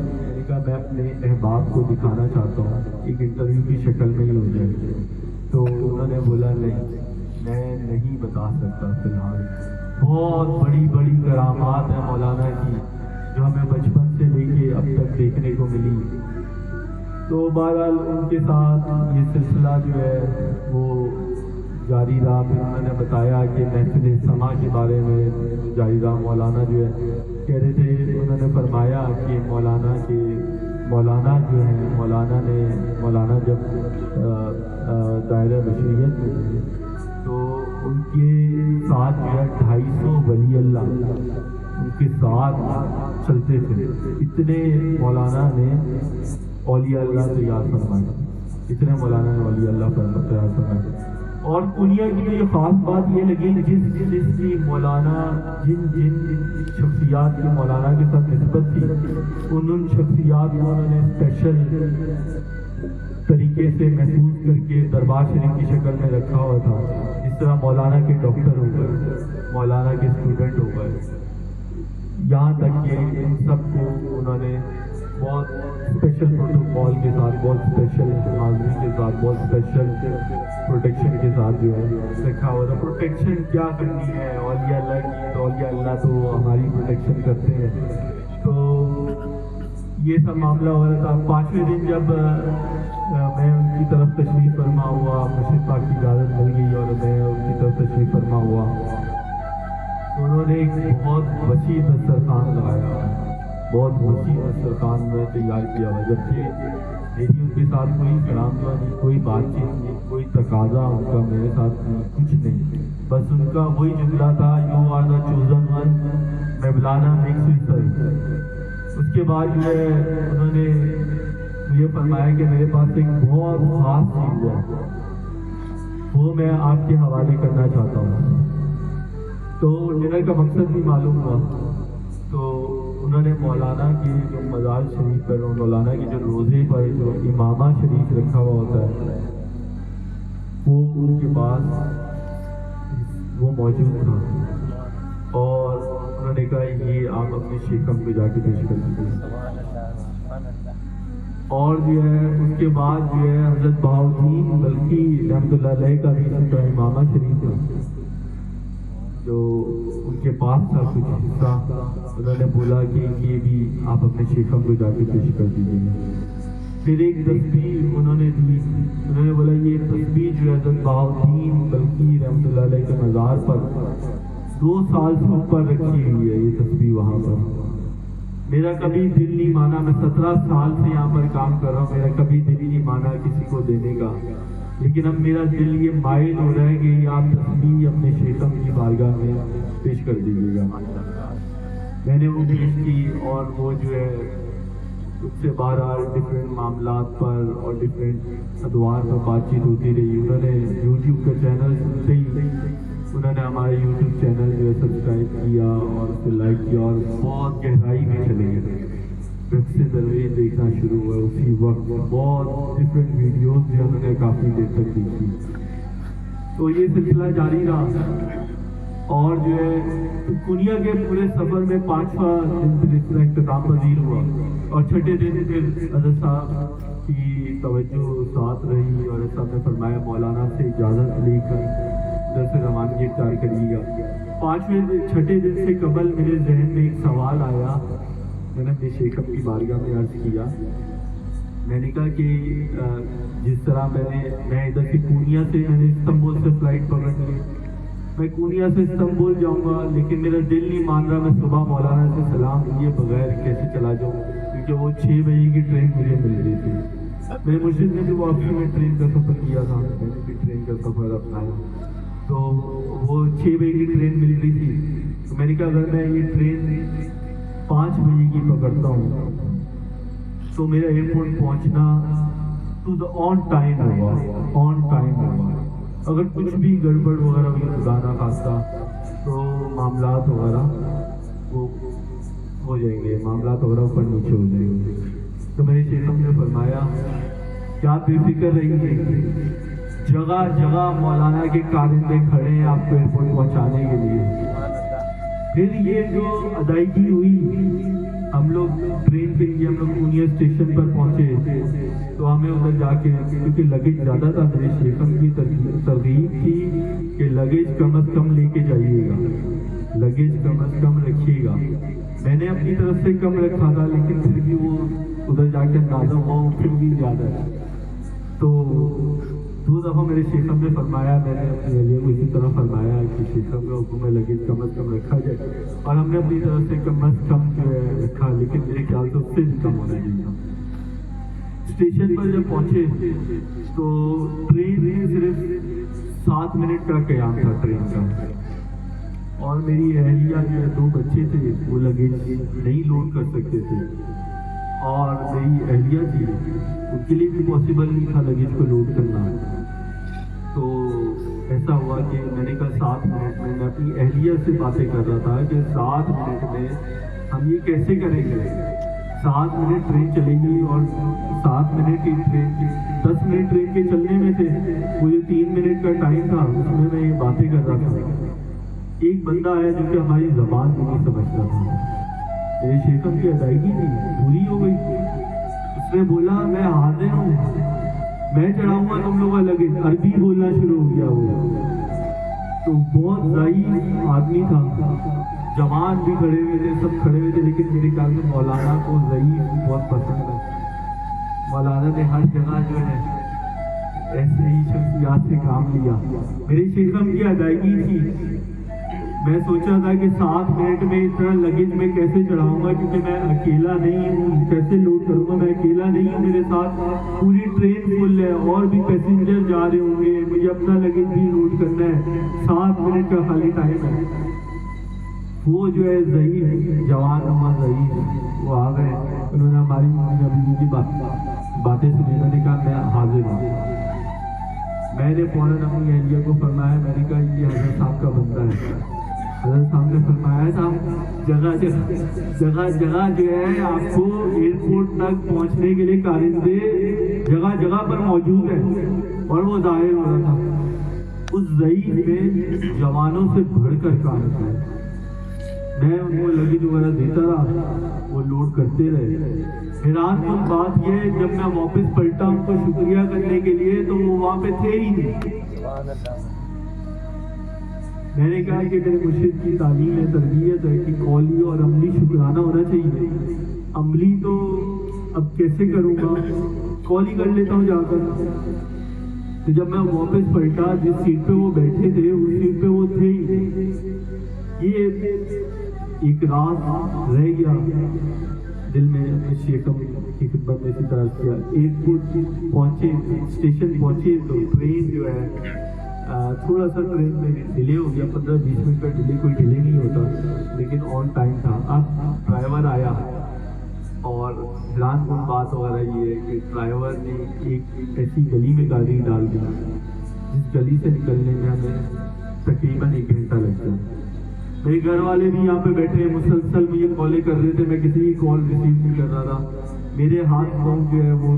کہا میں اپنے احباب کو دکھانا چاہتا ہوں، ایک انٹرویو کی شکل میں ہی ہو جائے۔ تو انہوں نے بولا نہیں میں نہیں بتا سکتا فی الحال، بہت بڑی بڑی کرامات ہیں مولانا کی جو ہمیں بچپن سے لے کے اب تک دیکھنے کو ملی۔ تو بہرحال ان کے ساتھ یہ سلسلہ جو ہے وہ جاری رہا۔ پھر انہوں نے بتایا کہ محفل سما کے بارے میں جاری رہا۔ مولانا جو ہے کہہ رہے تھے، انہوں نے فرمایا کہ مولانا جو ہے مولانا جب دائرہ بشریت میں تھے تو ان کے ساتھ جو ہے 250 ولی اللہ ان کے ساتھ چلتے تھے، اتنے مولانا نے اولیاء اللہ تیار فرمائے، اتنے مولانا نے اولیاء اللہ تیار فرمائے۔ اور کونیا کی جو خاص بات یہ لگی، جس کی مولانا جن شخصیات کی مولانا کے ساتھ نسبت تھی، ان شخصیات کو انہوں نے اسپیشل طریقے سے محفوظ کر کے دربار شریف کی شکل میں رکھا ہوا تھا۔ جس طرح مولانا کے ڈاکٹر ہو گئے، مولانا کے اسٹوڈنٹ ہو گئے، یہاں تک کہ ان سب کو انہوں نے بہت اسپیشل پروٹوکول کے ساتھ، بہت اسپیشل حاضری کے ساتھ، بہت اسپیشل پروٹیکشن کے ساتھ جو ہے رکھا ہوا تھا۔ پروٹیکشن کیا کرنی ہے اولیاء اللہ کی، تو اولیاء اللہ تو ہماری پروٹیکشن کرتے ہیں۔ تو یہ سب معاملہ ہو رہا تھا۔ 5ویں دن جب میں ان کی طرف تشریف فرما ہوا، مرشد پاک کی اجازت مل گئی اور میں ان کی طرف تشریف فرما ہوا، تو انہوں نے ایک بہت وسیع دسترخوان لگایا، بہت وسیع دسترخوان میں تیار کیا ہوا، جبکہ میری ان کے ساتھ کوئی کلام نہیں، کوئی بات چیت نہیں، کوئی تقاضا ان کا میرے ساتھ نہیں، کچھ نہیں، بس ان کا وہی جملہ تھا you are the chosen one مولانا میکس یو سرو۔ اس کے بعد جو ہے انہوں نے مجھے فرمایا کہ میرے پاس ایک بہت خاص چیز ہے، وہ میں آپ کے حوالے کرنا چاہتا ہوں۔ تو ڈنر کا مقصد بھی معلوم ہوا، تو انہوں نے مولانا کی جو مزار شریف پر، مولانا کی جو روزے پر جو امامہ شریف رکھا ہوا ہوتا ہے وہ ان کے پاس وہ موجود تھا، اور انہوں نے کہا یہ آپ اپنے شیخم کو جا کے پیش کر دیجیے۔ اور جو ہے اس کے بعد جو ہے حضرت بہاؤالدین بلخی رحمۃ اللہ علیہ کا بھی ان کا امامہ شریف ہے جو ان کے پاس تھا کچھ حصہ، انہوں نے بولا کہ یہ بھی آپ اپنے شیخم کو جا کے پیش کر دیجیے۔ پھر ایک تسبیح انہوں نے دی، انہوں نے بولا یہ تسبیح جو ہے حضرت بہاؤالدین بلخی رحمۃ اللہ علیہ کے مزار پر 2 سال سے اوپر رکھی ہوئی ہے یہ تسبیح وہاں پر۔ میرا کبھی دل نہیں مانا، میں 17 سال سے یہاں پر کام کر رہا ہوں، میرا کبھی دل ہی نہیں مانا کسی کو دینے کا، لیکن اب میرا دل یہ مائل ہو رہا ہے کہ یہ آپ تسبیح اپنے شیخم کی بارگاہ میں پیش کر دیجیے گا۔ میں نے وہ پیش کی، اور وہ جو ہے اس سے بہرحال ڈفرینٹ معاملات پر اور ڈفرینٹ ادوار پر بات چیت ہوتی رہی۔ انہوں نے یوٹیوب کا چینل سنتے ہی انہوں نے ہمارے یوٹیوب چینل جو ہے سبسکرائب کیا اور اسے لائک کیا، اور بہت گہرائی میں چلے گئے، رقص درویش دیکھنا شروع ہوا اسی وقت، بہت ڈفرینٹ ویڈیوز جو انہوں نے کافی دیر تک دیکھی۔ تو یہ سلسلہ جاری رہا اور جو ہے کنیا کے پورے سفر میں 5واں دن پھر اس طرح اختتام پذیر ہوا اور چھٹے دن پھر حضرت صاحب کی توجہ ساتھ رہی اور صاحب نے فرمایا مولانا سے اجازت لے کر ادھر سے روانگی اختیار کریے گا۔ چھٹے دن سے قبل میرے ذہن میں ایک سوال آیا، میں نے اپنے شیخ کی بارگاہ میں عرض کیا، میں نے کہا کہ جس طرح میں ادھر سے پورنیا سے میں نے استنبول سے فلائٹ پکڑ لی، میں پورنیا سے استنبول جاؤں گا لیکن میرا دل نہیں مان رہا میں صبح مولانا سے سلام لیے بغیر کیسے چلا جاؤں، کیونکہ وہ 6 بجے کی ٹرین مجھے مل رہی تھی۔ میرے مرشد نے بھی واقعی میں ٹرین کا سفر کیا تھا، میں نے بھی ٹرین کا سفر اپنایا، تو وہ 6 بجے کی ٹرین مل رہی تھی، تو میں نے کہا اگر میں یہ ٹرین 5 بجے کی پکڑتا ہوں تو میرا ایئرپورٹ پہنچنا آن ٹائم ہوگا، اگر کچھ بھی گڑبڑ وغیرہ ہوئی خدا نہ خواستہ تو معاملات وغیرہ وہ ہو جائیں گے، معاملات وغیرہ اوپر نیچے ہو جائیں گے۔ تو میرے شیخ نے فرمایا کیا بے فکر رہیے، جگہ جگہ مولانا کے کارندے کھڑے ہیں آپ کو ایئرپورٹ پہنچانے کے لیے۔ پھر یہ جو ادائیگی ہوئی، ہم لوگ ٹرین کے لیے ہم لوگ پورنیا اسٹیشن پر پہنچے تو ہمیں ادھر جا کے، کیونکہ لگیج زیادہ تھا، میرے شیخم کی ترغیب تھی کہ لگیج کم از کم لے کے جائیے گا، لگیج کم از کم رکھیے گا۔ میں نے اپنی طرف سے کم رکھا تھا لیکن پھر بھی وہ ادھر جا کے اندازہ ہوا پھر بھی زیادہ ہے۔ تو 2 دفعہ میرے شیخم نے فرمایا، میں نے اپنی اہلیہ کو اسی طرح فرمایا کہ شیخم کا حکم ہے لگیج کم از کم رکھا جائے، اور ہم نے اپنی طرف سے کم از کم جو ہے رکھا، لیکن میرے خیال سے اس سے بھی کم ہونا چاہیے۔ اسٹیشن پر جب پہنچے تو ٹرین میں صرف 7 منٹ کا قیام تھا ٹرین کا، اور میری اہلیہ جو ہے 2 بچے تھے وہ لگیج نہیں لوڈ کر سکتے تھے، اور میری اہلیہ تھی ان کے لیے بھی پاسبل نہیں تھا لگیج کو لوڈ کرنا۔ تو ایسا ہوا کہ میں نے کہا 7 منٹ میں اپنی اہلیہ سے باتیں کر رہا تھا کہ 7 منٹ میں ہم یہ کیسے کریں گے، 7 منٹ ٹرین چلے گی اور 7 منٹ کی ٹرین 10 منٹ ٹرین کے چلنے میں تھے، وہ جو 3 منٹ کا ٹائم تھا اس میں یہ باتیں کر رہا تھا۔ ایک بندہ ہے جو کہ ہماری زبان کو نہیں سمجھتا تھا، میرے شیخم کی ادائیگی تھی پوری ہو گئی، اس نے بولا میں حاضر ہوں، میں چڑھاؤں گا تم لوگ کا لگیج، عربی بولنا شروع ہو گیا وہ۔ تو بہت ضعیف آدمی تھا، جوان بھی کھڑے ہوئے تھے، سب کھڑے ہوئے تھے، لیکن میرے خیال میں مولانا کو ضعیف بہت پسند ہے۔ مولانا نے ہر جگہ جو ہے ایسے ہی شخصیات سے کام لیا۔ میری شیخم کی ادائیگی تھی، میں سوچا تھا کہ 7 منٹ میں اتنا لگیج میں کیسے چڑھاؤں گا، کیونکہ میں اکیلا نہیں ہوں، کیسے لوڈ کروں گا، میں اکیلا نہیں ہوں، میرے ساتھ پوری ٹرین فل ہے اور بھی پیسنجر جا رہے ہوں گے، مجھے اپنا لگیج بھی لوڈ کرنا ہے، 7 منٹ کا خالی ٹائم ہے۔ وہ جو ہے ضعیف جوان نما ضعیف وہ آ گئے، انہوں نے ہماری ابو کی باتیں سنی، انہوں نے کہا میں حاضر ہوں۔ میں نے فوراً اپنی اہلیہ کو فرمایا، میں نے کہا یہ حضرت صاحب کا بندہ ہے۔ حضرت صاحب نے فرمایا صاحب جگہ جگہ جو ہے آپ کو ایئرپورٹ تک پہنچنے کے لیے کارندے جگہ جگہ پر موجود ہیں، اور وہ ظاہر ہو رہا تھا اس ضعیف میں جوانوں سے بڑھ کر کام کیا۔ میں ان کو لگیج وغیرہ دیتا رہا، وہ لوڈ کرتے رہے۔ حیران کن بات یہ ہے جب میں واپس پلٹا ان کو شکریہ کرنے کے لیے تو وہ وہاں پہ تھے ہی نہیں۔ میں نے کہا کہ میرے مرشد کی تعلیم ہے، تربیت ہے کہ قولی اور عملی شکرانہ ہونا چاہیے۔ عملی تو اب کیسے کروں گا، قولی کر لیتا ہوں جا کر۔ تو جب میں واپس پلٹا جس سیٹ پہ وہ بیٹھے تھے اس سیٹ پہ وہ تھے ہی۔ یہ ایک راز رہ گیا دل میں، شیخم کی خدمت میں اسی طرح کیا۔ ایئرپورٹ پہنچے، اسٹیشن پہنچے تو ٹرین جو ہے تھوڑا سا ٹرین میں ڈیلے ہو گیا، 15-20 منٹ کا ڈیلے، کوئی ڈیلے نہیں ہوتا لیکن آن ٹائم تھا۔ اب ڈرائیور آیا اور حیران کن بات وغیرہ یہ ہے کہ ڈرائیور نے ایک ایسی گلی میں گاڑی ڈال دی جس گلی سے نکلنے میں ہمیں تقریباً 1 گھنٹہ لگ گیا۔ میرے گھر والے بھی یہاں پہ بیٹھے مسلسل مجھے کالیں کر رہے تھے، میں کسی کی کال ریسیو نہیں کر رہا تھا۔ میرے ہاتھ پاؤں جو ہے وہ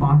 5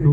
2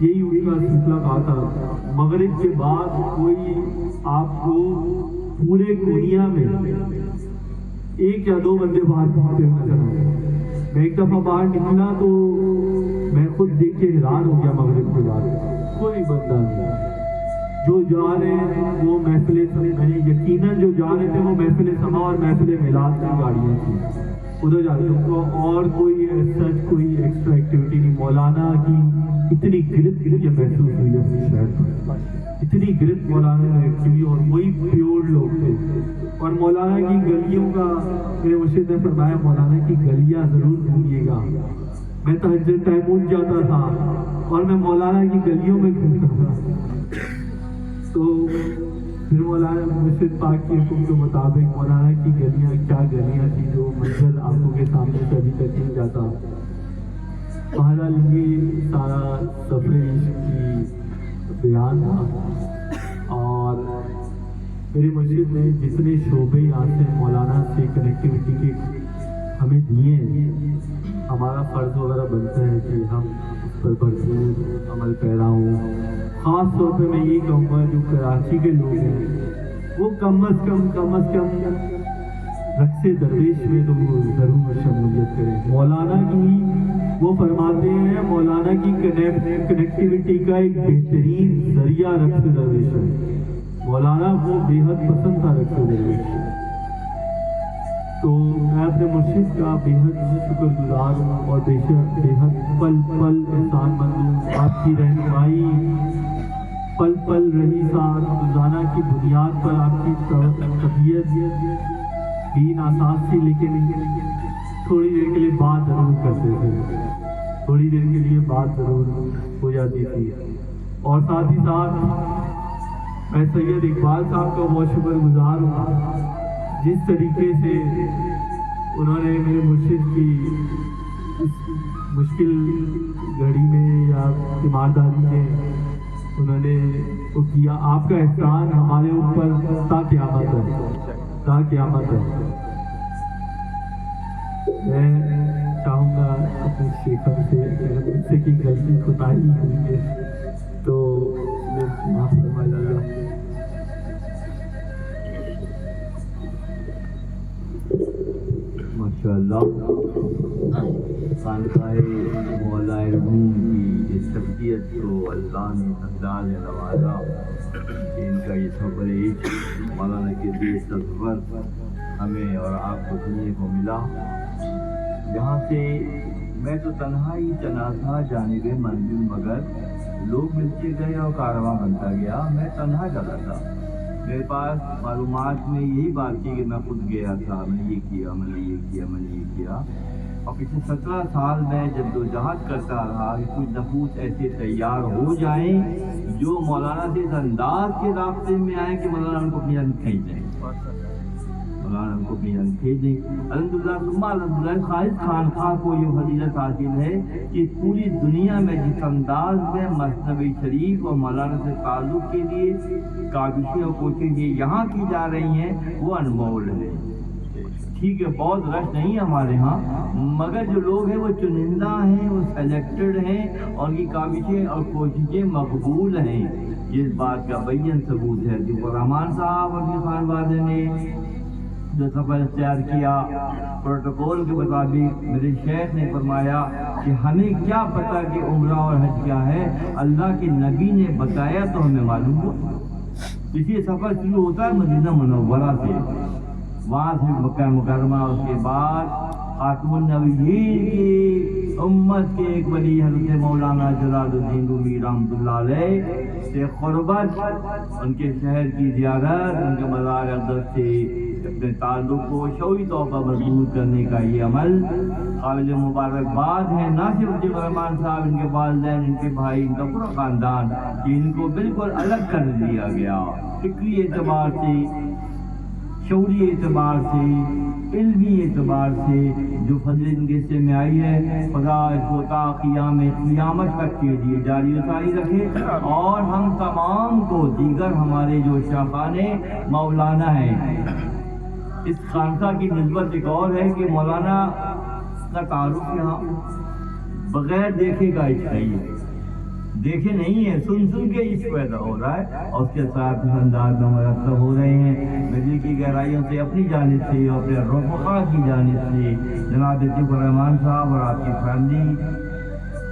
یہی ان کا سلسلہ کہا تھا، مغرب کے بعد کوئی آپ کو پورے دنیا میں ایک یا دو بندے باہر پھرتے ہوئے نظر آئے۔ میں ایک دفعہ باہر نکلا تو میں خود دیکھ کے حیران ہو گیا، مغرب کے بعد کوئی بندہ نہیں، جو جا رہے ہیں وہ محفل یعنی یقیناً جو جا رہے تھے وہ محفل سما اور محفل میلاد کی گاڑیاں تھیں، ادھر جا رہے تھے، اور کوئی سچ کوئی ایکسٹرا ایکٹیویٹی نہیں۔ مولانا کی اتنی گرفت مجھے محسوس ہوئی اپنی شہر پر، اتنی گرفت مولانا نے کی، اور وہی پیور لوگ تھے۔ اور مولانا کی گلیوں کا میرے مرشد نے فرمایا، مولانا کی گلیاں ضرور گھومیے گا۔ میں تہجد ٹائم اٹھ جاتا تھا اور میں مولانا کی گلیوں میں گھومتا تھا، تو پھر مولانا مرشد پاک کے حکم کے مطابق مولانا کی گلیاں کیا گلیاں تھیں جو منظر آنکھوں کے سامنے سے ابھی تک نہیں جاتا۔ بہرحال یہ سارا سفر عشق کی بیان تھا، اور میرے مرشد نے جتنے شعبے یہاں سے مولانا سے کنیکٹیوٹی کے ہمیں دیے ہیں، ہمارا فرض وغیرہ بنتا ہے کہ ہم اس پر بھرپور عمل پیرا ہوں۔ خاص طور پہ میں یہ کہوں گا جو کراچی کے لوگ ہیں وہ کم از کم رقص درویش میں تو وہ ضرور شمولیت کریں۔ مولانا کی وہ فرماتے ہیں، مولانا کی کنیکٹیوٹی کا ایک بہترین ذریعہ رقص درویش ہے۔ مولانا کو بے حد پسند تھا رقص درویش، تو میں اپنے مرشد کا بے حد شکر گزار ہوں اور بے حد پل پل احسان مند ہوں۔ آپ کی رہنمائی پل پل رہی ساتھ، روزانہ کی بنیاد پر آپ کی طبیعت بھی ناساز تھی، لیکن تھوڑی دیر کے لیے بات ضرور کرتے تھے، تھوڑی دیر کے لیے بات ضرور ہو جاتی تھی۔ اور ساتھ ہی ساتھ میں سید اقبال صاحب کا بہت شکر گزار ہوں، جس طریقے سے انہوں نے میرے مرشد کی اس مشکل گھڑی میں یا تیمارداری میں انہوں نے وہ کیا۔ آپ کا احسان ہمارے اوپر تا قیامت ہے، تا قیامت ہے۔ میں چاہوں گا اپنے شیخر سے اگر مجھ سے کی غلطی کوتاہی ہوئی ہے تو معاف فرمائے گا۔ ماشاءاللہ، خانقاہ مولا روم کی اس تربیت کو اللہ نے اللہ نے نوازا کہ ان کا یہ سفر عشق مولانا کے دل سفر ہمیں اور آپ کو سننے کو ملا۔ یہاں سے میں تو تنہا ہی چلا تھا جانب منزل، مگر لوگ ملتے گئے اور کارواں بنتا گیا، میں تنہا چلا تھا۔ میرے پاس معلومات میں یہی بات تھی کہ میں خود گیا تھا، میں نے یہ کیا، میں نے یہ کیا، میں نے یہ کیا، اور پچھلے 17 سال میں جدوجہد کرتا رہا کہ کچھ نفوس ایسے تیار ہو جائیں جو مولانا سے اس انداز کے رابطے میں آئیں کہ مولانا ان کو اپنی جانب کھینچ دیں، مولانا ان کو اپنی جانب کھینچ دیں۔ الحمدللہ ثم الحمدللہ، خالد خانقاہ کو یہ فضیلت حاصل ہے کہ پوری دنیا میں جس انداز میں مثنوی شریف اور مولانا سے تعلق کے لیے کاوشیں اور کوششیں یہاں کی جا رہی ہیں وہ انمول ہے۔ ٹھیک ہے، بہت رش نہیں ہمارے ہاں، مگر جو لوگ ہیں وہ چنندہ ہیں، وہ سلیکٹڈ ہیں، اور ان کی کاوشیں اور کوششیں مقبول ہیں۔ اس بات کا بین ثبوت ہے کہ رحمان صاحب اور ان خان والے نے جو سفر اختیار کیا پروٹوکول کے مطابق، میرے شیخ نے فرمایا کہ ہمیں کیا پتہ کہ عمرہ اور حج کیا ہے، اللہ کے نبی نے بتایا تو ہمیں معلوم ہوا۔ اسی سفر شروع ہوتا ہے مدینہ منورہ سے، وہاں سے مکہ مکرمہ، اس کے بعد خاتم النبیین کی امت کے ایک ولی حضرت مولانا جلال الدین رومی رحمۃ اللہ علیہ سے قربت، ان کے شہر کی زیارت، ان کے مزار اقدس سے اپنے تعلق کو شعوری طور پر مضبوط کرنے کا یہ عمل قابل مبارکباد ہے، نہ صرف جب رحمان صاحب، ان کے والدین، ان کے بھائی، ان کا پورا خاندان، کہ ان کو بالکل الگ کر دیا گیا فکری اعتبار سے، شعوری اعتبار سے، علمی اعتبار سے۔ جو فضل ان کے حصے میں آئی ہے، خدا اس کو تا قیامت تک کے لیے جاری و ساری رکھے، اور ہم تمام کو دیگر ہمارے جو شاخان مولانا ہیں، اس خانقاہ کی نسبت ایک اور ہے کہ مولانا کا تعارف یہاں بغیر دیکھے کا عشق ہے، دیکھے نہیں ہیں، سن سن کے عشق پیدا ہو رہا ہے، اور اس کے ساتھ اس انداز میں مرتب ہو رہے ہیں۔ میں دل کی گہرائیوں سے اپنی جانب سے اور اپنے رفقا کی جانب سے جناب عتیق الرحمان صاحب اور آپ کی فیملی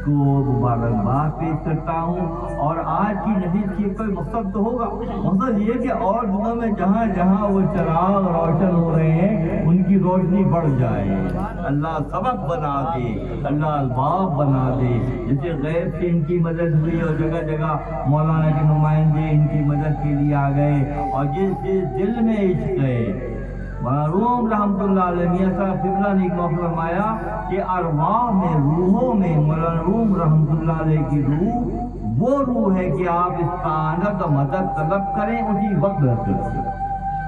کو مبارکباد پیش کرتا ہوں۔ اور آج کی نشست کی کوئی مقصد تو ہوگا، مقصد یہ کہ اور دنوں میں جہاں جہاں وہ چراغ روشن ہو رہے ہیں ان کی روشنی بڑھ جائے، اللہ سبب بنا دے، اللہ اسباب بنا دے۔ جیسے غیب سے ان کی مدد ہوئی اور جگہ جگہ مولانا کے نمائندے ان کی مدد کے لیے آ گئے، اور جس دل میں عشق ہے، معروم رحمۃ اللہ علیہ میاں صاحب قبلہ نے ایک موقع فرمایا کہ ارواح میں، روحوں میں معروم رحمۃ اللہ علیہ کی روح وہ روح ہے کہ آپ استعانت و مدد طلب کریں اسی وقت رکھیں۔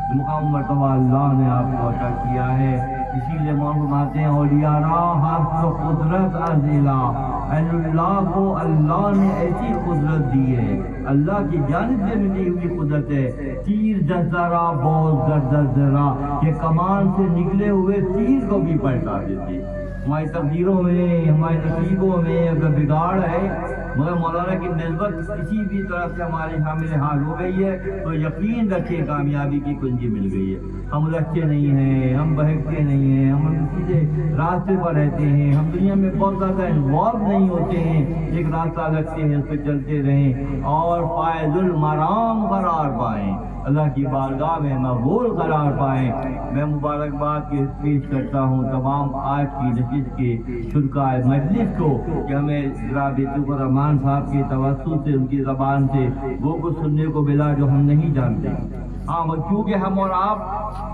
مقام مرتبہ اللہ نے آپ کو عطا کیا ہے، اسی لیے مولانا فرماتے ہیں اولیاء راہ حسب قدرت از الہ، اللہ کو اللہ نے ایسی قدرت دی ہے، اللہ کی جانب سے ملی ہوئی قدرت ہے، تیر جزرا بہت زرزرا، کہ کمان سے نکلے ہوئے تیر کو بھی پلٹا دیتی۔ ہماری تقدیروں میں، ہمارے نصیبوں میں اگر بگاڑ ہے، مگر مولانا کی نسبت کسی بھی طرح سے ہمارے شامل حال ہو گئی ہے تو یقین رکھیں کامیابی کی کنجی مل گئی ہے۔ ہم لچے نہیں ہیں، ہم بہکتے نہیں ہیں، ہم سیدھے راستے پر رہتے ہیں، ہم دنیا میں بہت زیادہ انوالو نہیں ہوتے ہیں، ایک راستہ رکھتے ہیں، اس پہ چلتے رہیں اور فائز المرام قرار پائیں، اللہ کی بارگاہ میں مقبول قرار پائیں۔ میں مبارکباد پیش کرتا ہوں تمام آج کی نشست کے شرکائے مجلس کو کہ ہمیں جناب عتیق الرحمان صاحب کے توسط سے، ان کی زبان سے وہ کچھ سننے کو ملا جو ہم نہیں جانتے۔ ہاں کیونکہ ہم اور آپ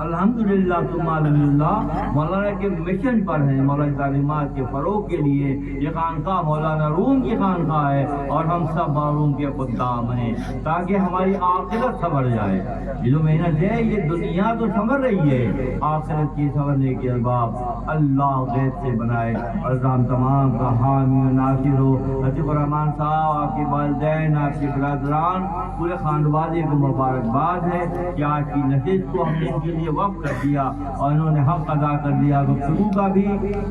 الحمدللہ ثم الحمدللہ مولانا کے مشن پر ہیں، مولانا تعلیمات کے فروغ کے لیے یہ خانقاہ مولانا روم کی خانقاہ ہے، اور ہم سب معروم کے خدام ہیں تاکہ ہماری آخرت سنور جائے۔ یہ جو محنت ہے یہ دنیا تو سنور رہی ہے، آخرت کی سنورنے کے اسباب اللہ غیب سے بنائے، اور ہم تمام کا حامی و ناصر ہو۔ عتیق الرحمان صاحب، آپ کے والدین، آپ کے برادران، پورے خاندان کو مبارکباد ہے کہ آج کی نشست کو ہم نے ان کے لیے وقف کر دیا اور انہوں نے حق ادا کر دیا، گفتگو کا بھی،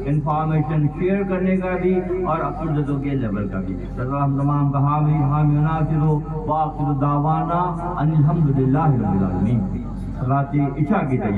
انفارمیشن شیئر کرنے کا بھی، اور عقیدتوں کے لیول کا بھی۔ ہم تمام کا حامی و ناصر ہو۔ وآخر دعوانا ان الحمدللہ رب العالمین۔ صلاۃ عشاء کی تیاری